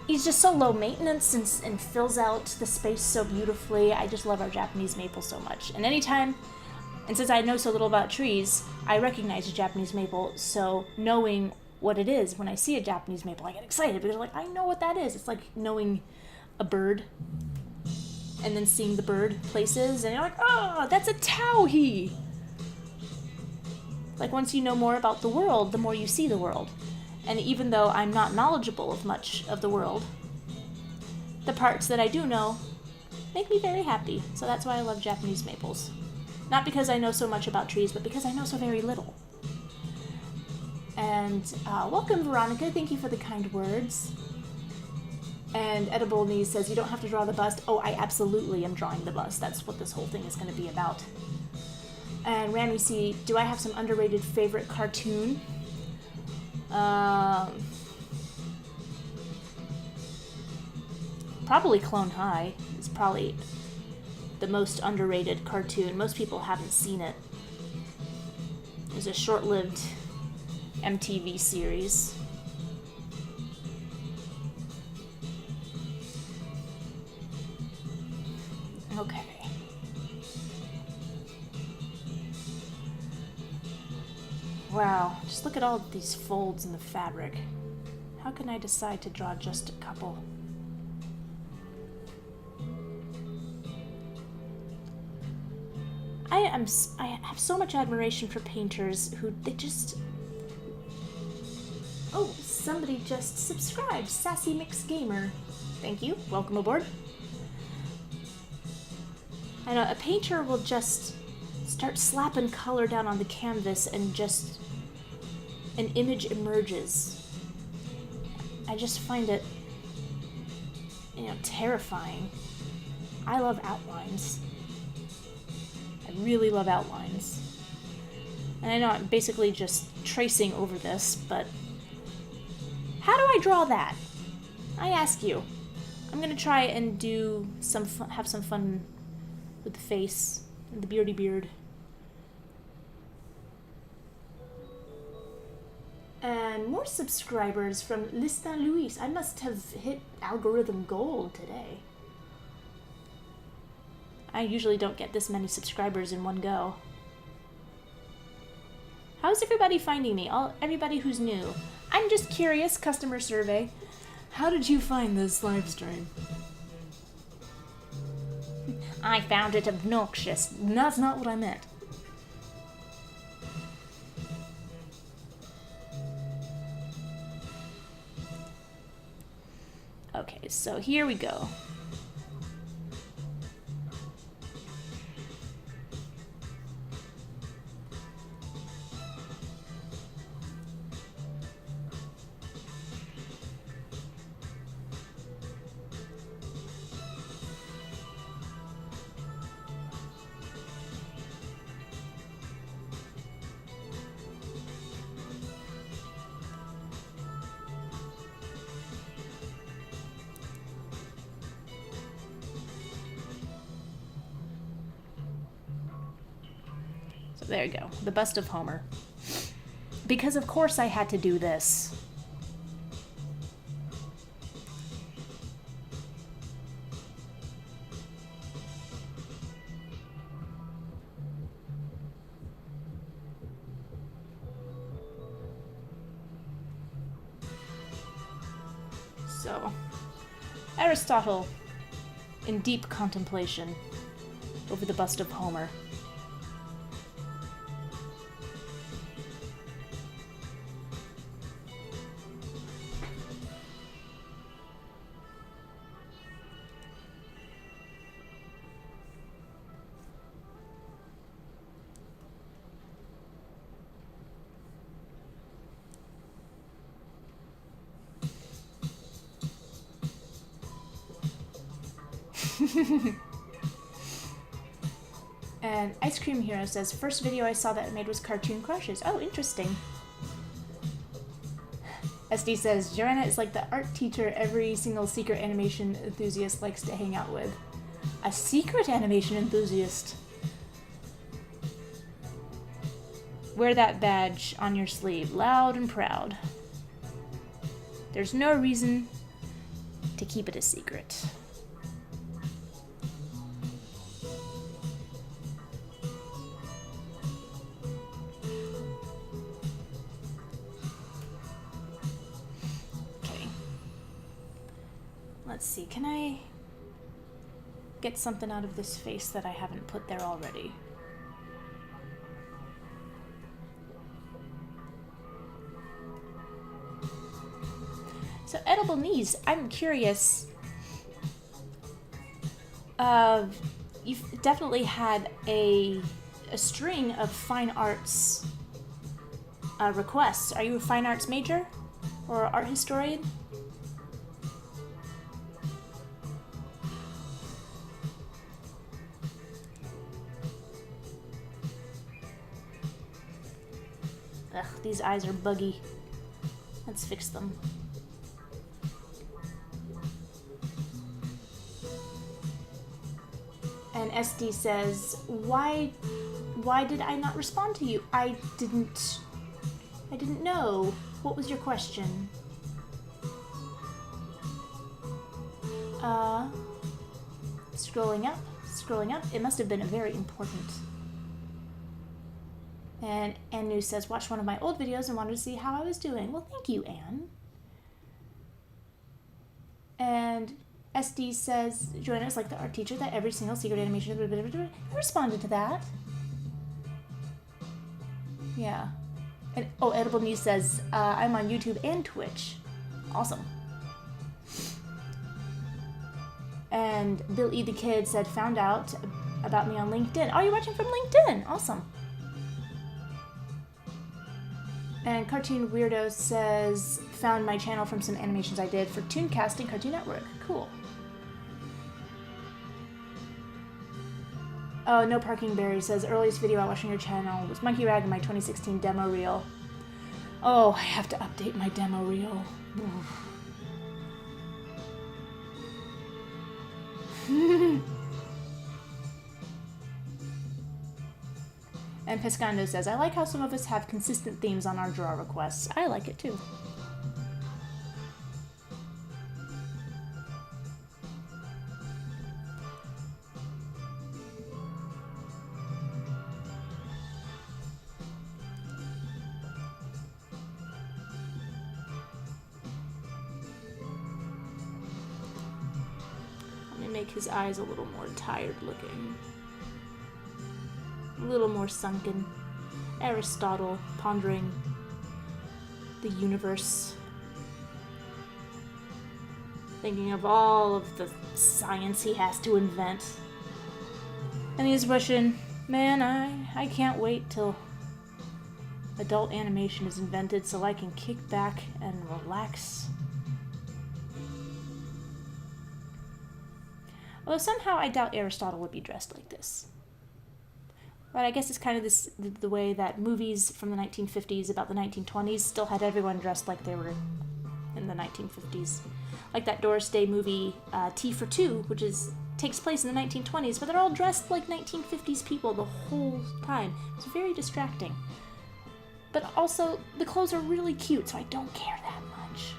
S1: he's just so low maintenance and fills out the space so beautifully. I just love our Japanese maple so much. And since I know so little about trees, I recognize a Japanese maple, so knowing what it is, when I see a Japanese maple, I get excited because I know what that is. It's like knowing a bird and then seeing the bird places, and you're like, oh, that's a towhee! Like, once you know more about the world, the more you see the world. And even though I'm not knowledgeable of much of the world, the parts that I do know make me very happy. So that's why I love Japanese maples. Not because I know so much about trees, but because I know so very little. And welcome, Veronica. Thank you for the kind words. And Edible Knees says, you don't have to draw the bust. Oh, I absolutely am drawing the bust. That's what this whole thing is going to be about. And Randy C, do I have some underrated favorite cartoon? Probably Clone High is probably the most underrated cartoon. Most people haven't seen it. It was a short-lived MTV series. Okay. Wow, just look at all these folds in the fabric. How can I decide to draw just a couple? I have so much admiration for painters who they just... Oh, somebody just subscribed. Sassy Mix Gamer. Thank you. Welcome aboard. I know, a painter will just start slapping color down on the canvas and just an image emerges. I just find it, terrifying. I love outlines. I really love outlines. And I know I'm basically just tracing over this, but how do I draw that? I ask you. I'm gonna try and do have some fun with the face and the beardy beard. And more subscribers from Listin Luis. I must have hit algorithm gold today. I usually don't get this many subscribers in one go. How's everybody finding me? Everybody who's new. I'm just curious, customer survey. How did you find this live stream? I found it obnoxious. That's not what I meant. Okay, so here we go. There you go. The bust of Homer. Because of course I had to do this. So, Aristotle in deep contemplation over the bust of Homer. And Ice Cream Hero says, first video I saw that I made was Cartoon Crushes. Oh, interesting. SD says, Joanna is like the art teacher every single secret animation enthusiast likes to hang out with. A secret animation enthusiast? Wear that badge on your sleeve, loud and proud. There's no reason to keep it a secret. Let's see, can I get something out of this face that I haven't put there already? So, edible knees, I'm curious. You've definitely had a string of fine arts requests. Are you a fine arts major or art historian? Ugh, these eyes are buggy. Let's fix them. And SD says, why did I not respond to you? I didn't know. What was your question? Scrolling up. It must have been a very important. And Anu says, watched one of my old videos and wanted to see how I was doing. Well, thank you, Anne. And SD says, Joanna is like the art teacher that every single secret animation... I responded to that. Yeah. And, oh, Edible News says, I'm on YouTube and Twitch. Awesome. And Bill E. the Kid said, found out about me on LinkedIn. Oh, you're watching from LinkedIn. Awesome. And Cartoon Weirdo says, found my channel from some animations I did for Tooncast and Cartoon Network. Cool. Oh, No Parking Berry says, earliest video I watched on your channel was Monkey Rag in my 2016 demo reel. Oh, I have to update my demo reel. And Pescando says, I like how some of us have consistent themes on our draw requests. I like it too. make his eyes a little more tired looking. A little more sunken. Aristotle pondering the universe. Thinking of all of the science he has to invent. And he's wishing, man, I can't wait till adult animation is invented so I can kick back and relax. Although somehow I doubt Aristotle would be dressed like this. But I guess it's kind of the way that movies from the 1950s about the 1920s still had everyone dressed like they were in the 1950s. Like that Doris Day movie, Tea for Two, which takes place in the 1920s, but they're all dressed like 1950s people the whole time. It's very distracting. But also, the clothes are really cute, so I don't care that much.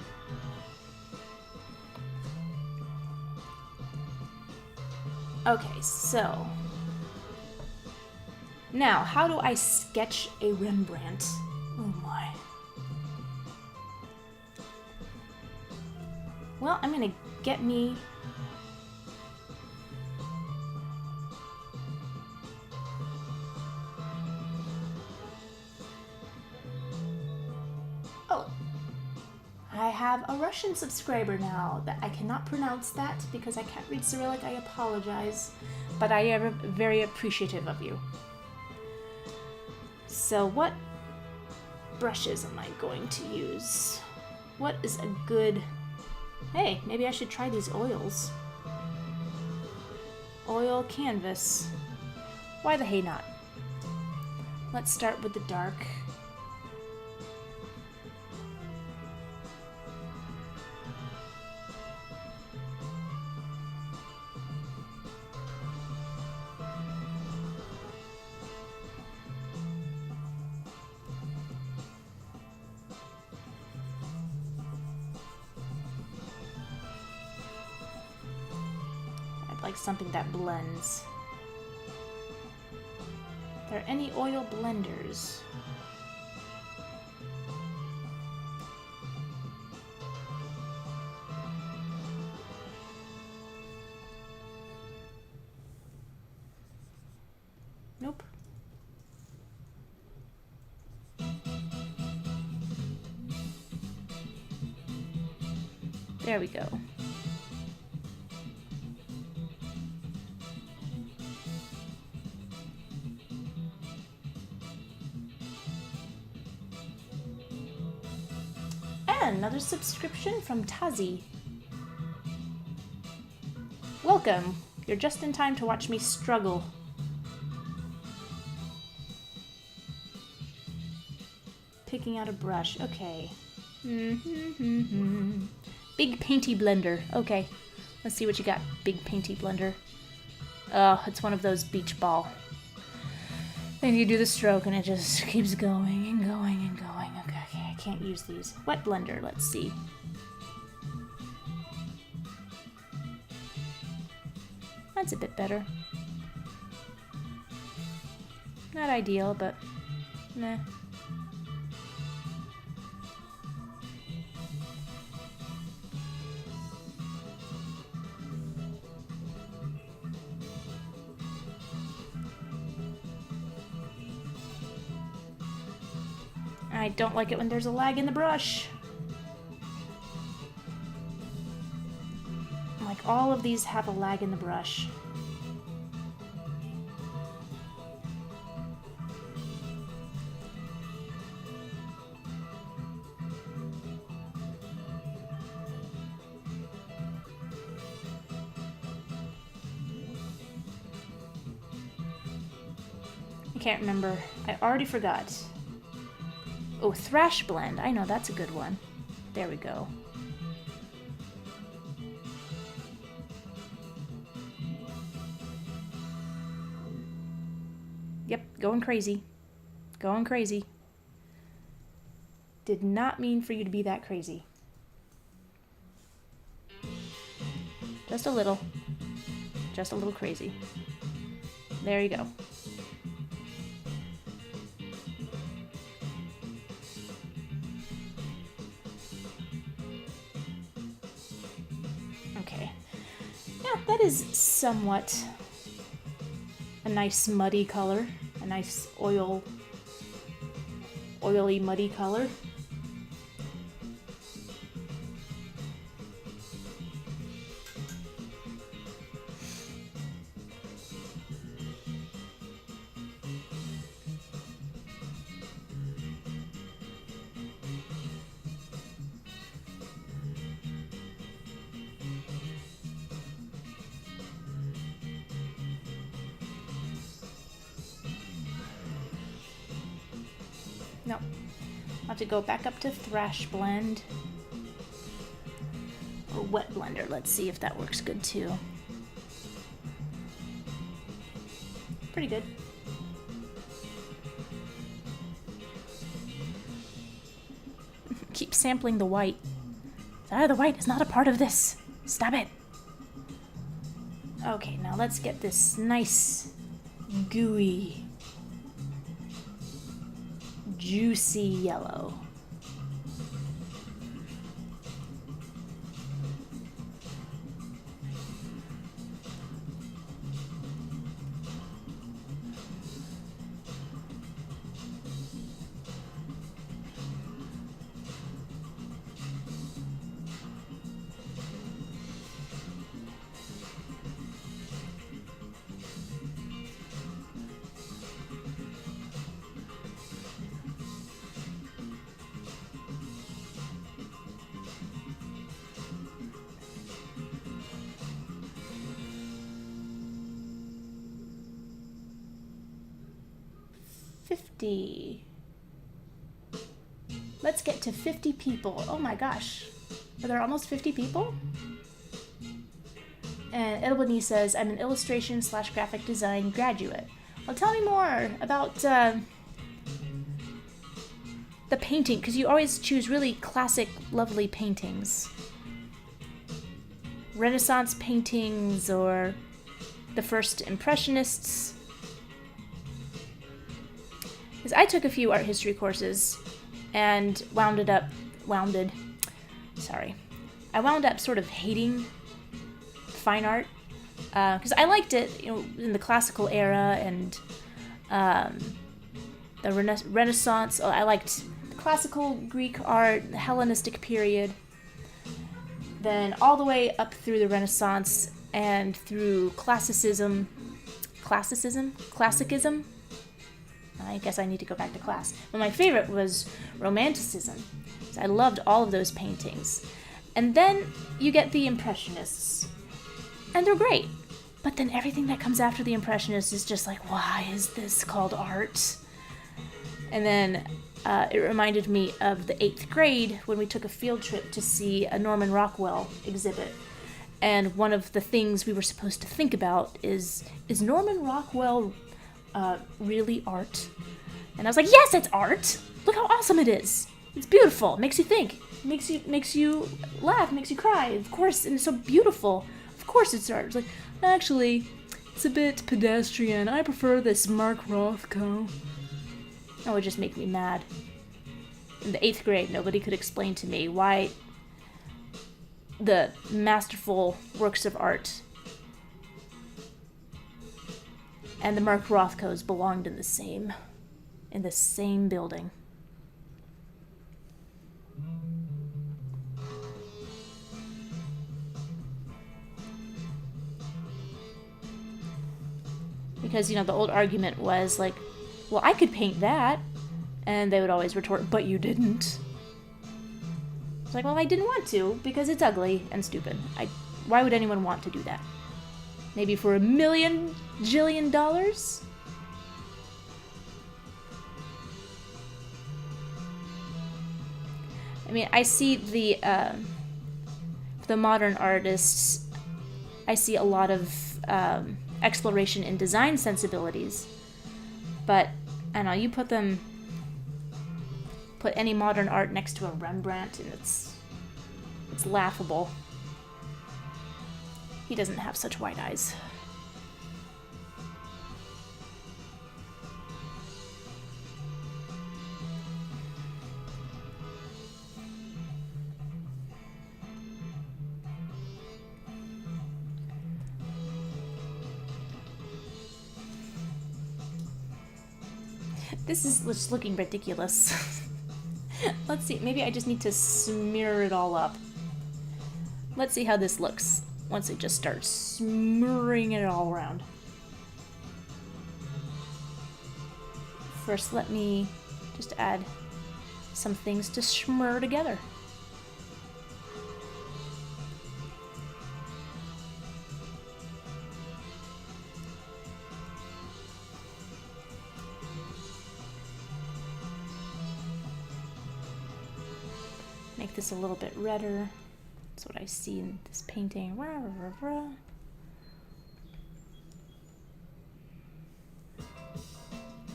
S1: Okay, so... now, how do I sketch a Rembrandt? Oh my. Well, I'm gonna get me... oh. I have a Russian subscriber now. That I cannot pronounce that because I can't read Cyrillic. I apologize. But I am very appreciative of you. So what brushes am I going to use? What is a good... hey, maybe I should try these oils. Oil canvas. Why the hey not? Let's start with the dark. Like something that blends. Are there any oil blenders? Nope. There we go. Another subscription from Tazi. Welcome. You're just in time to watch me struggle. Picking out a brush. Okay. Big painty blender. Okay. Let's see what you got, big painty blender. Oh, it's one of those beach ball. Then you do the stroke and it just keeps going and going and going. Okay, I can't use these. Wet blender, let's see. That's a bit better. Not ideal, but meh. I don't like it when there's a lag in the brush. Like, all of these have a lag in the brush. I can't remember. I already forgot. Oh, Thrash Blend. I know, that's a good one. There we go. Yep, going crazy. Going crazy. Did not mean for you to be that crazy. Just a little. Just a little crazy. There you go. Yeah, that is somewhat a nice muddy color. A nice oily muddy color. No. I'll have to go back up to Thrash Blend. Or Wet Blender. Let's see if that works good too. Pretty good. Keep sampling the white. The white is not a part of this. Stop it. Okay, now let's get this nice, gooey, juicy yellow. Let's get to 50 people. Oh my gosh. Are there almost 50 people? And Elbany says, I'm an illustration/graphic design graduate. Well, tell me more about the painting, because you always choose really classic, lovely paintings. Renaissance paintings or the first Impressionists. Because I took a few art history courses and wound up sort of hating fine art because I liked it, in the classical era and the Renaissance. I liked the classical Greek art, the Hellenistic period, then all the way up through the Renaissance and through classicism. I guess I need to go back to class. But my favorite was Romanticism. So I loved all of those paintings. And then you get the Impressionists. And they're great. But then everything that comes after the Impressionists is just like, why is this called art? And then it reminded me of the 8th grade when we took a field trip to see a Norman Rockwell exhibit. And one of the things we were supposed to think about is Norman Rockwell really art? And I was like, yes, it's art. Look how awesome it is. It's beautiful. It makes you think. It makes you laugh. Makes you cry. Of course, and it's so beautiful. Of course, it's art. It's like, actually, it's a bit pedestrian. I prefer this Mark Rothko. That would just make me mad. In the 8th grade, nobody could explain to me why the masterful works of art and the Mark Rothkos belonged in the same building. Because, the old argument was like, well, I could paint that. And they would always retort, but you didn't. It's like, well, I didn't want to because it's ugly and stupid. Why would anyone want to do that? Maybe for $1 million jillion? I mean, I see the modern artists, I see a lot of exploration in design sensibilities, but I don't know, you put any modern art next to a Rembrandt and it's laughable. He doesn't have such white eyes. This is just looking ridiculous. Let's see, maybe I just need to smear it all up. Let's see how this looks once I just start smearing it all around. First, let me just add some things to smear together. Make this a little bit redder. That's what I see in this painting.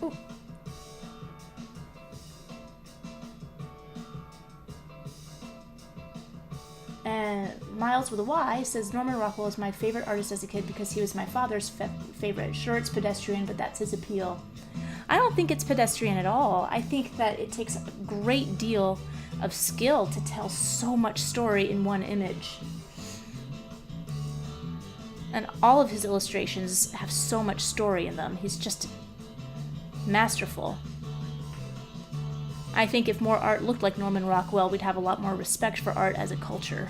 S1: Ooh. And Miles with a Y says, Norman Rockwell is my favorite artist as a kid because he was my father's favorite. Sure, it's pedestrian, but that's his appeal. I don't think it's pedestrian at all. I think that it takes a great deal of skill to tell so much story in one image. And all of his illustrations have so much story in them. He's just masterful. I think if more art looked like Norman Rockwell, we'd have a lot more respect for art as a culture.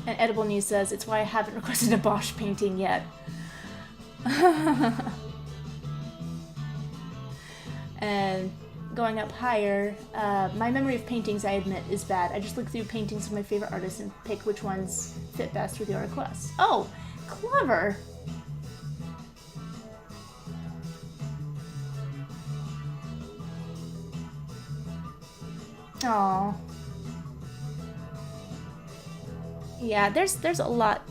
S1: And Edible News says, it's why I haven't requested a Bosch painting yet. And going up higher, my memory of paintings, I admit, is bad. I just look through paintings of my favorite artists and pick which ones fit best with your request. Oh, clever! Aww. Yeah, there's a lot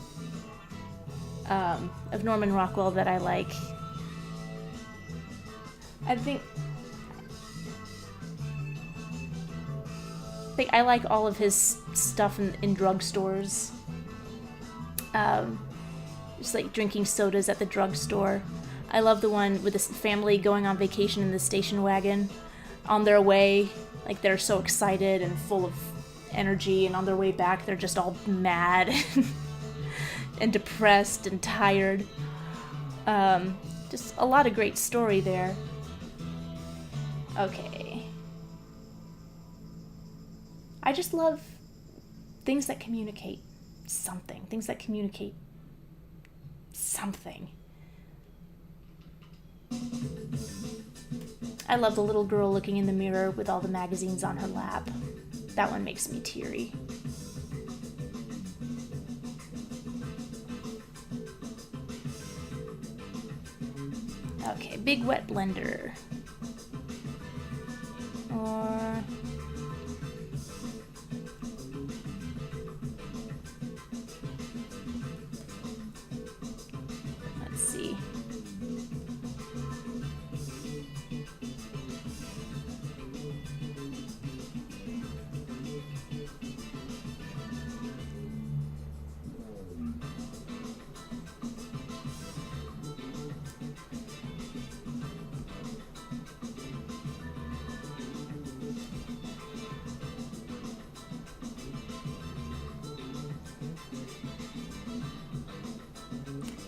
S1: of Norman Rockwell that I like. I think I like all of his stuff in drugstores. Just like drinking sodas at the drugstore. I love the one with this family going on vacation in the station wagon on their way. Like they're so excited and full of energy, and on their way back they're just all mad and depressed and tired. Just a lot of great story there. Okay. I just love things that communicate something. Things that communicate something. I love the little girl looking in the mirror with all the magazines on her lap. That one makes me teary. Okay, big wet blender. Or... let's see.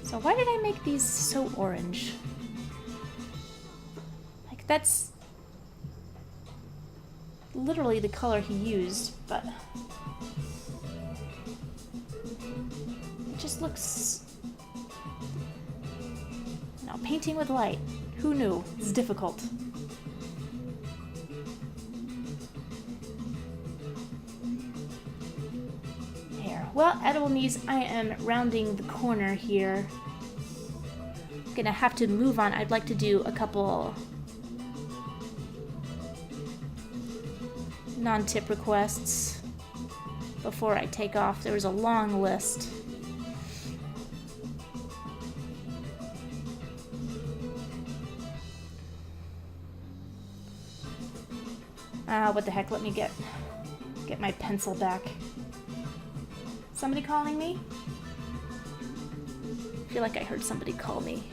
S1: So why did I make these so orange? Like, that's literally the color he used, but it just looks... No, painting with light. Who knew? It's difficult. Well, Edible Knees, I am rounding the corner here. I'm gonna have to move on. I'd like to do a couple non-tip requests before I take off. There was a long list. What the heck? Let me get my pencil back. Somebody calling me? I feel like I heard somebody call me.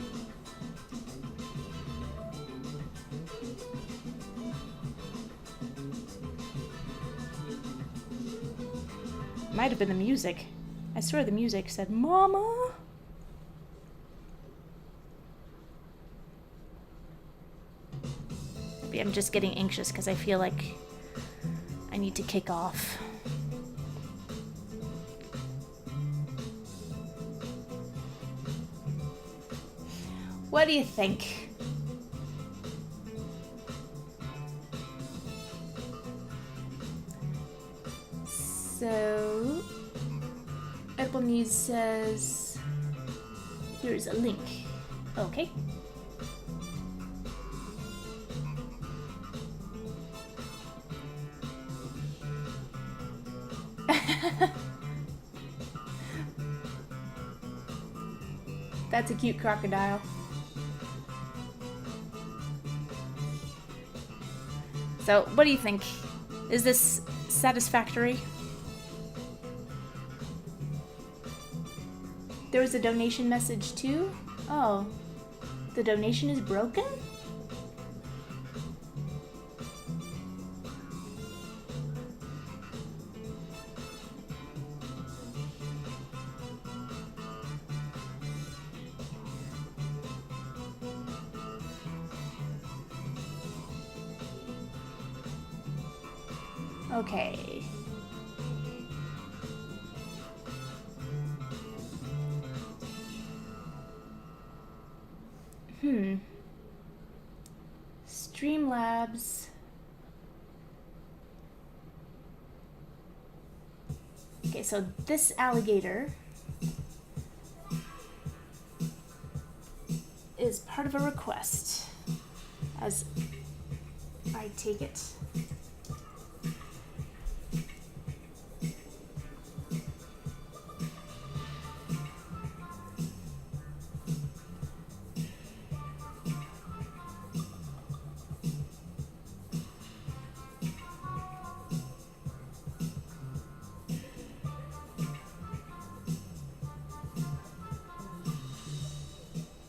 S1: Might have been the music. I swear the music said, Mama! Maybe I'm just getting anxious because I feel like I need to kick off. What do you think? So, Edible News says, here's a link. Okay. That's a cute crocodile. So, what do you think? Is this satisfactory? There was a donation message too? Oh, the donation is broken? Okay. Streamlabs. Okay, so this alligator is part of a request, as I take it.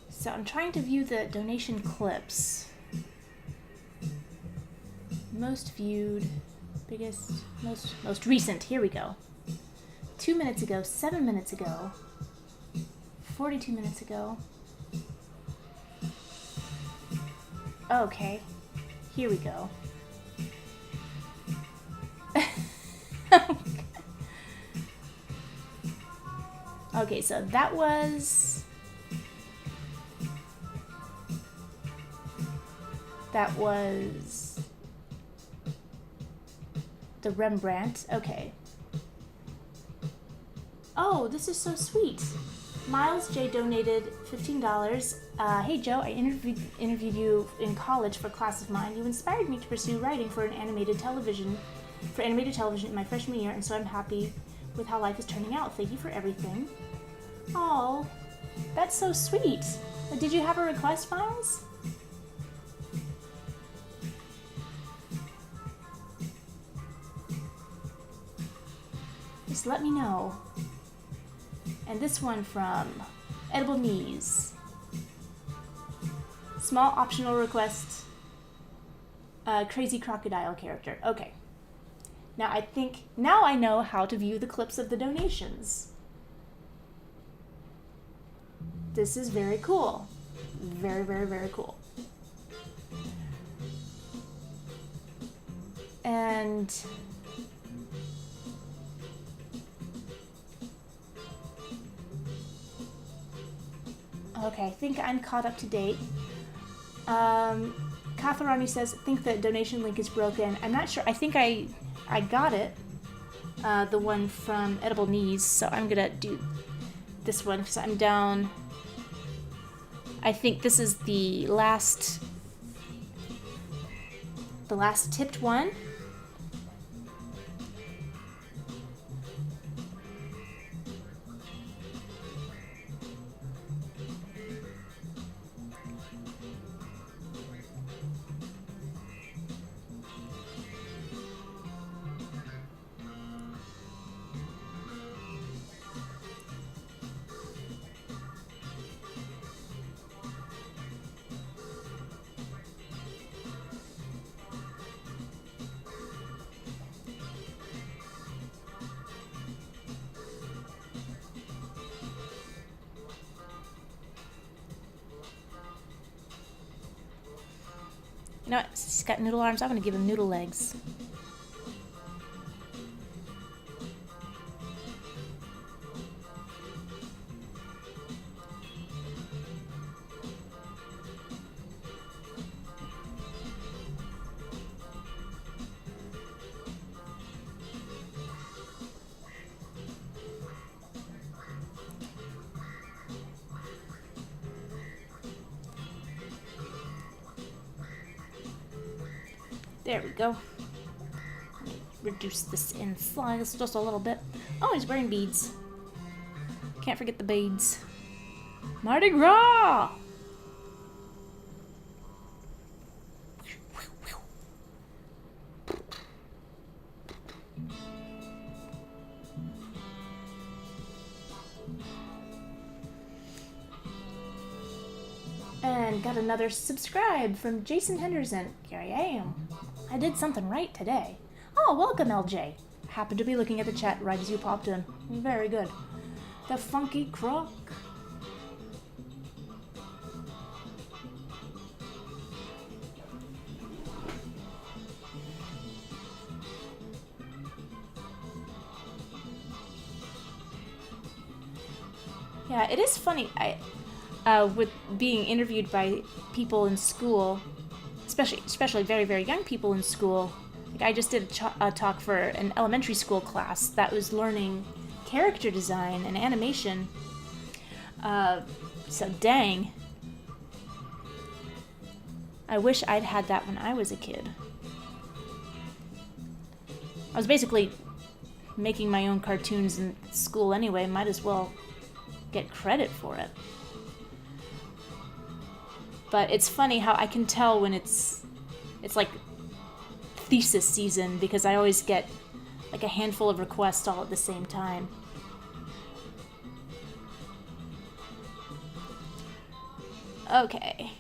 S1: So I'm trying to view the donation clips. Most viewed, biggest, most recent. Here we go. 2 minutes ago, 7 minutes ago, 42 minutes ago. Okay, here we go. Okay, so that was the Rembrandt. Okay. Oh, this is so sweet. Miles J donated $15. Hey Joe, I interviewed you in college for a class of mine. You inspired me to pursue writing for animated television in my freshman year, and so I'm happy with how life is turning out. Thank you for everything. Oh, that's so sweet. Did you have a request, Miles? Just let me know. And this one from Edible Knees. Small optional request. Crazy crocodile character. Okay. Now I know how to view the clips of the donations. This is very cool. Very, very, very cool. And okay, I think I'm caught up to date. Katharani says, I think the donation link is broken. I'm not sure. I think I got it. The one from Edible Knees. So I'm going to do this one because I'm down. I think this is the last tipped one. You know what? Since he's got noodle arms, I'm gonna give him noodle legs. There we go. Reduce this in size just a little bit. Oh, he's wearing beads. Can't forget the beads. Mardi Gras! And got another subscribe from Jason Henderson. Here I am. I did something right today. Oh, welcome, LJ. Happened to be looking at the chat right as you popped in. Very good. The Funky Croc. Yeah, it is funny. With being interviewed by people in school, especially very, very young people in school. Like I just did a talk for an elementary school class that was learning character design and animation. So dang. I wish I'd had that when I was a kid. I was basically making my own cartoons in school anyway, might as well get credit for it. But it's funny how I can tell when it's like thesis season, because I always get like a handful of requests all at the same time. Okay.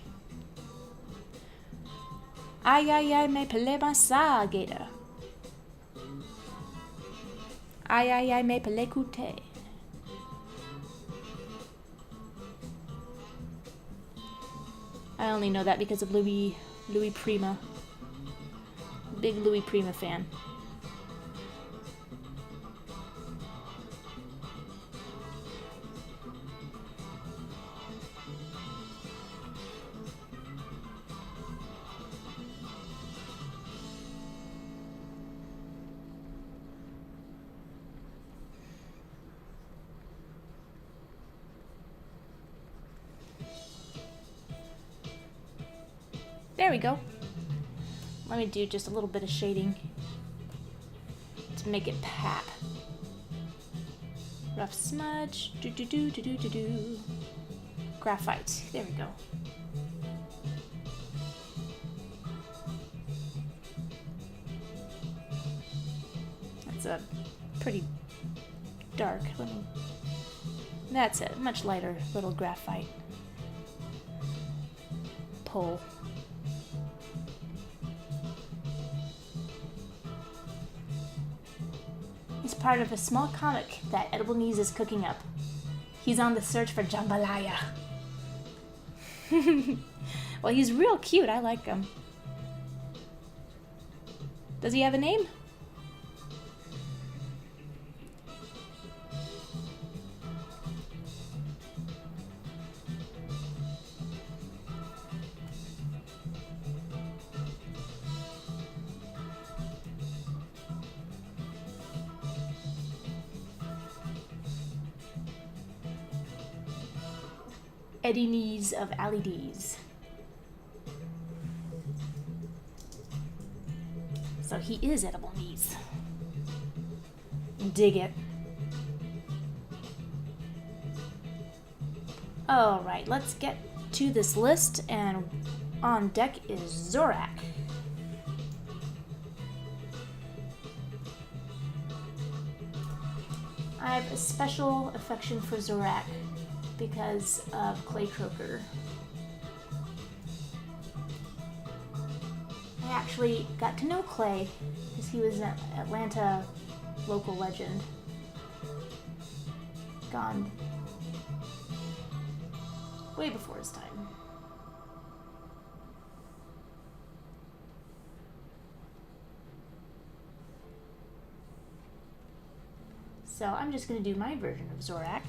S1: Aïe aïe aïe, me pelé ma sa, gator. Aïe aïe aïe, me pelé coûté. I only know that because of Louis Prima. Big Louis Prima fan. There we go. Let me do just a little bit of shading to make it pap. Rough smudge. Do do do do do do do. Graphite. There we go. That's a pretty dark. That's it. Much lighter little graphite pull. He's part of a small comic that Edible Knees is cooking up. He's on the search for jambalaya. Well, he's real cute. I like him. Does he have a name? Eddie Knees of Allie D's. So he is Edible Knees. Dig it. Alright, let's get to this list, and on deck is Zorak. I have a special affection for Zorak because of Clay Croker. I actually got to know Clay because he was an Atlanta local legend. Gone way before his time. So I'm just going to do my version of Zorak.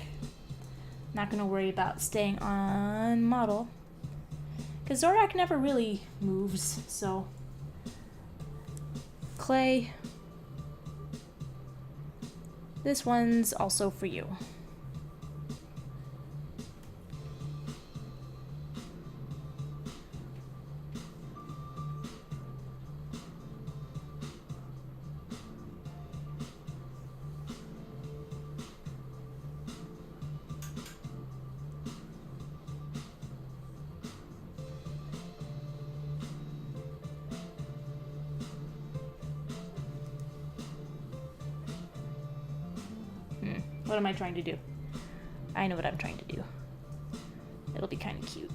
S1: Not going to worry about staying on model. Because Zorak never really moves, so... Clay. This one's also for you. What am I trying to do? I know what I'm trying to do. It'll be kind of cute.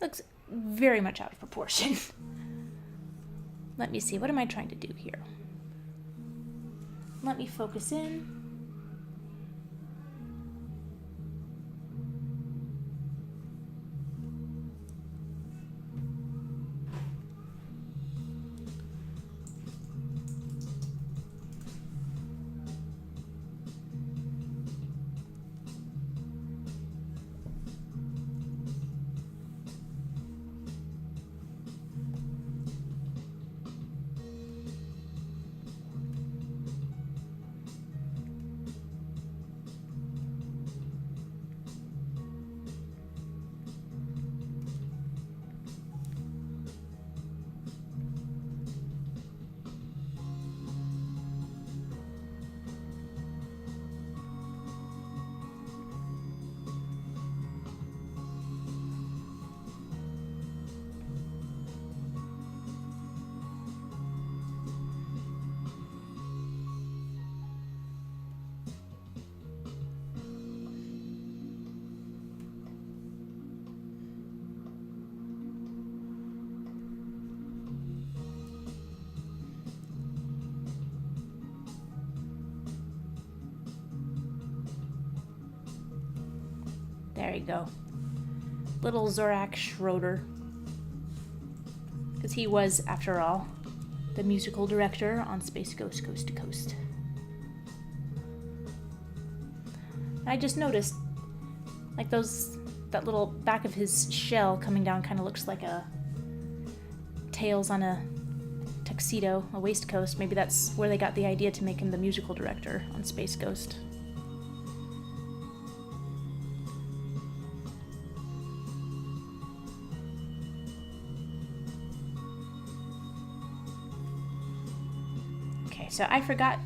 S1: Looks very much out of proportion. Let me see, what am I trying to do here? Let me focus in. There you go. Little Zorak Schroeder. Because he was, after all, the musical director on Space Ghost Coast to Coast. I just noticed, like that little back of his shell coming down kind of looks like a tails on a tuxedo, a waistcoat. Maybe that's where they got the idea to make him the musical director on Space Ghost. Okay, so I forgot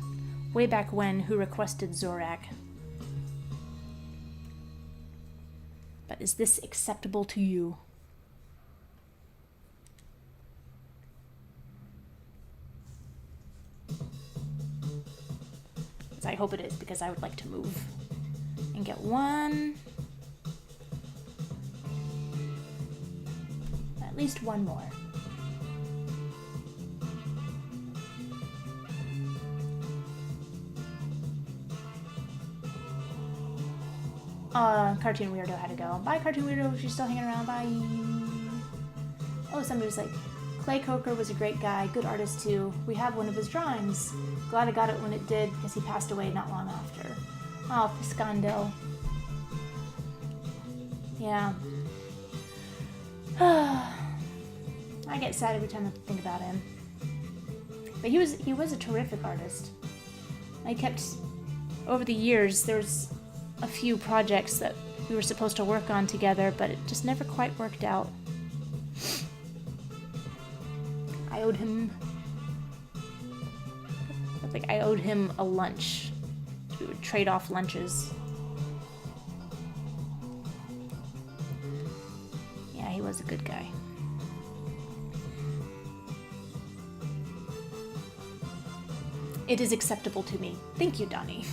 S1: way back when who requested Zorak. But is this acceptable to you? I hope it is, because I would like to move and get one, at least one more. Cartoon Weirdo had to go. Bye, Cartoon Weirdo, if you're still hanging around. Bye. Oh, somebody was like, Clay Coker was a great guy, good artist too. We have one of his drawings. Glad I got it when it did, because he passed away not long after. Oh, Piscondo. Yeah. I get sad every time I think about him. But he was a terrific artist. I kept, over the years, there's a few projects that we were supposed to work on together, but it just never quite worked out. I think I owed him a lunch. We would trade off lunches. Yeah, he was a good guy. It is acceptable to me. Thank you, Donnie.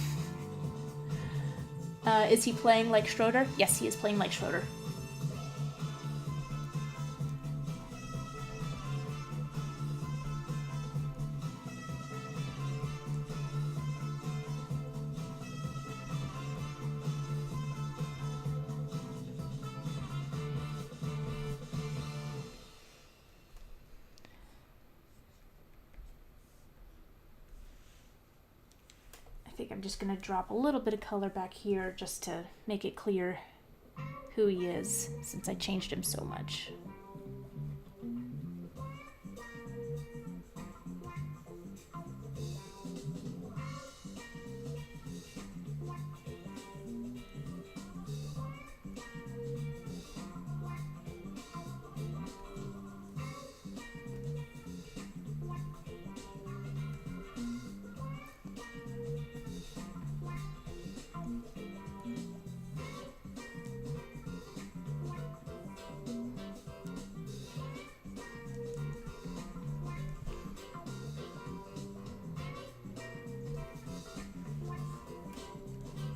S1: Is he playing like Schroeder? Yes, he is playing like Schroeder. I think I'm just going to drop a little bit of color back here just to make it clear who he is, since I changed him so much.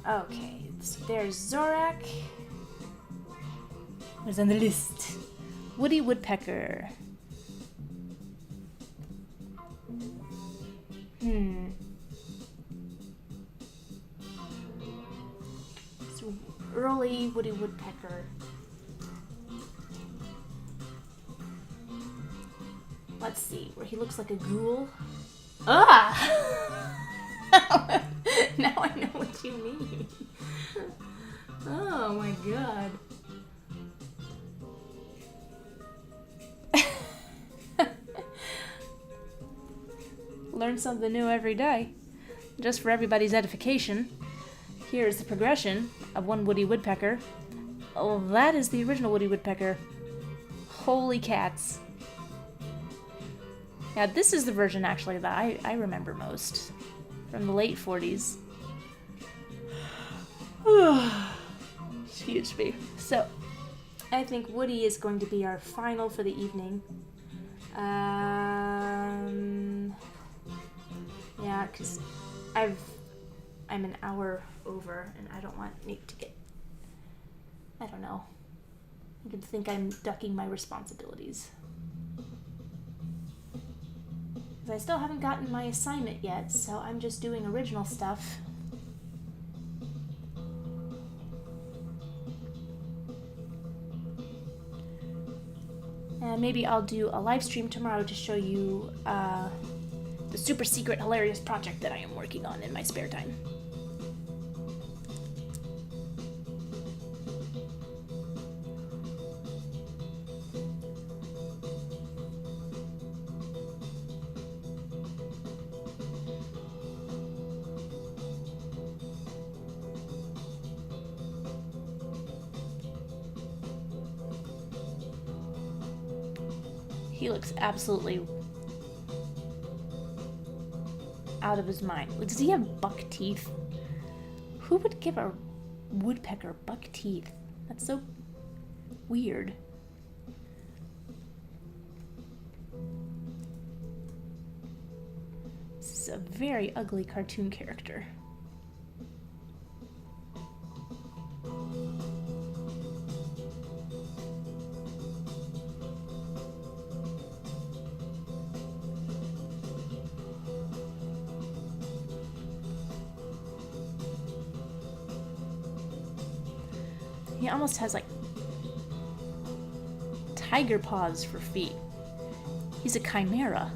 S1: Okay, so there's Zorak. Who's on the list? Woody Woodpecker. So early Woody Woodpecker. Let's see, where he looks like a ghoul. Ah! Now I know what you mean. Oh my god. Learn something new every day. Just for everybody's edification, here's the progression of one Woody Woodpecker. Oh, that is the original Woody Woodpecker. Holy cats. Yeah, this is the version actually that I remember most. From the late 40s. Excuse me. So, I think Woody is going to be our final for the evening. Yeah, because I'm an hour over, and I don't want Nick to get... I don't know. You could think I'm ducking my responsibilities. I still haven't gotten my assignment yet, so I'm just doing original stuff. And maybe I'll do a live stream tomorrow to show you the super secret hilarious project that I am working on in my spare time. He looks absolutely out of his mind. Does he have buck teeth? Who would give a woodpecker buck teeth? That's so weird. This is a very ugly cartoon character. He almost has like tiger paws for feet. He's a chimera.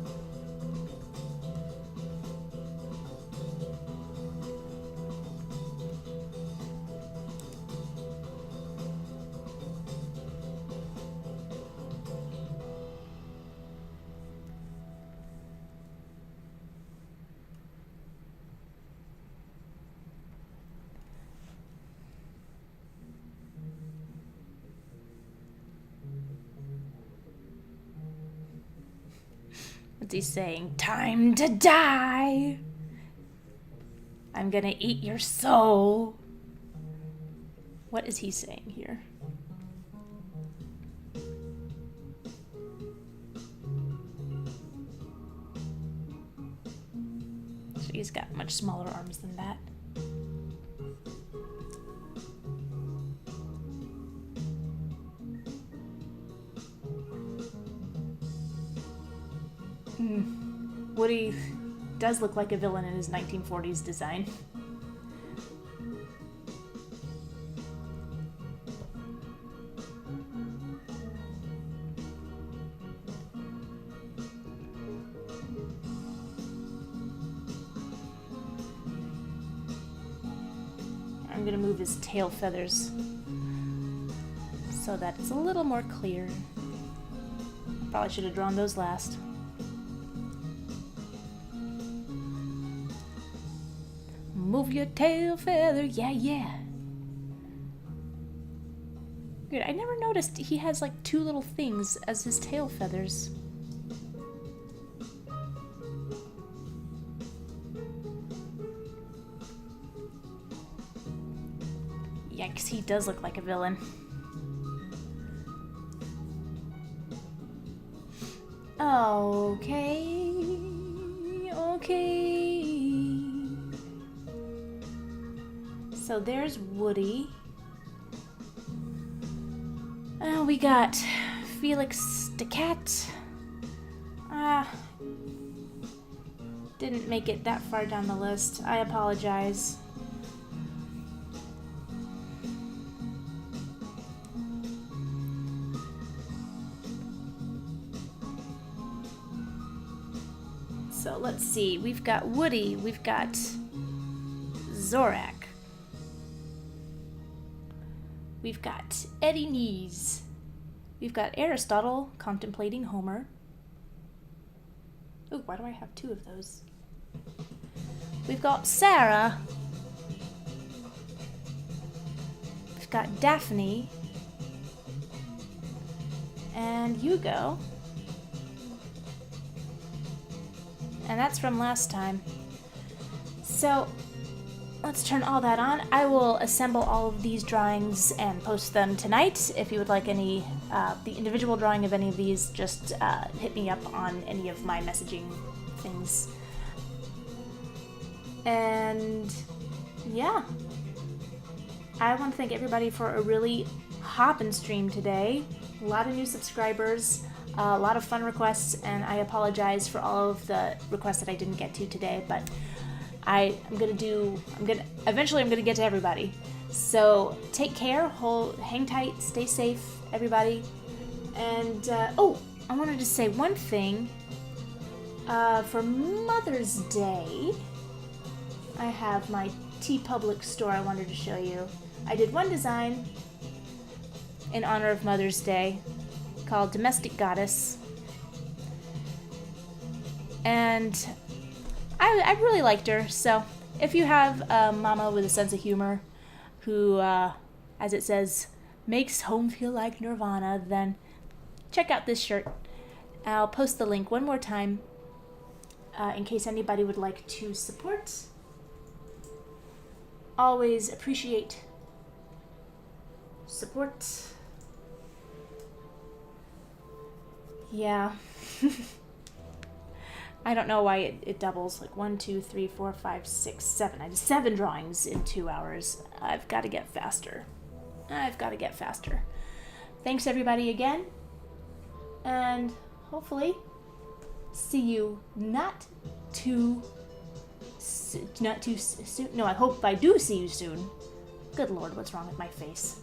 S1: What's he saying? Time to die! I'm gonna eat your soul. What is he saying here? So he's got much smaller arms than that. Woody does look like a villain in his 1940s design. I'm gonna move his tail feathers so that it's a little more clear. Probably should have drawn those last. Move your tail feather, yeah, yeah. Good, I never noticed he has like two little things as his tail feathers. Yikes, he does look like a villain. Okay. So there's Woody. We got Felix the cat. Didn't make it that far down the list. I apologize. So let's see. We've got Woody. We've got Zorak. We've got Eddie Knees. We've got Aristotle contemplating Homer. Ooh, why do I have two of those? We've got Sarah. We've got Daphne. And Hugo. And that's from last time. So let's turn all that on. I will assemble all of these drawings and post them tonight. If you would like any, the individual drawing of any of these, just hit me up on any of my messaging things. And yeah, I want to thank everybody for a really hoppin' stream today. A lot of new subscribers, a lot of fun requests, and I apologize for all of the requests that I didn't get to today, but eventually I'm gonna get to everybody. So take care, hang tight, stay safe, everybody. And oh, I wanted to say one thing. For Mother's Day, I have my TeePublic store I wanted to show you. I did one design in honor of Mother's Day called Domestic Goddess. And I really liked her, so if you have a mama with a sense of humor who, as it says, makes home feel like Nirvana, then check out this shirt. I'll post the link one more time in case anybody would like to support. Always appreciate support. Yeah. I don't know why it doubles. Like 1, 2, 3, 4, 5, 6, 7. I did 7 drawings in 2 hours. I've got to get faster. Thanks everybody again. And hopefully see you not too soon. No, I hope I do see you soon. Good Lord, what's wrong with my face?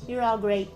S1: You're all great.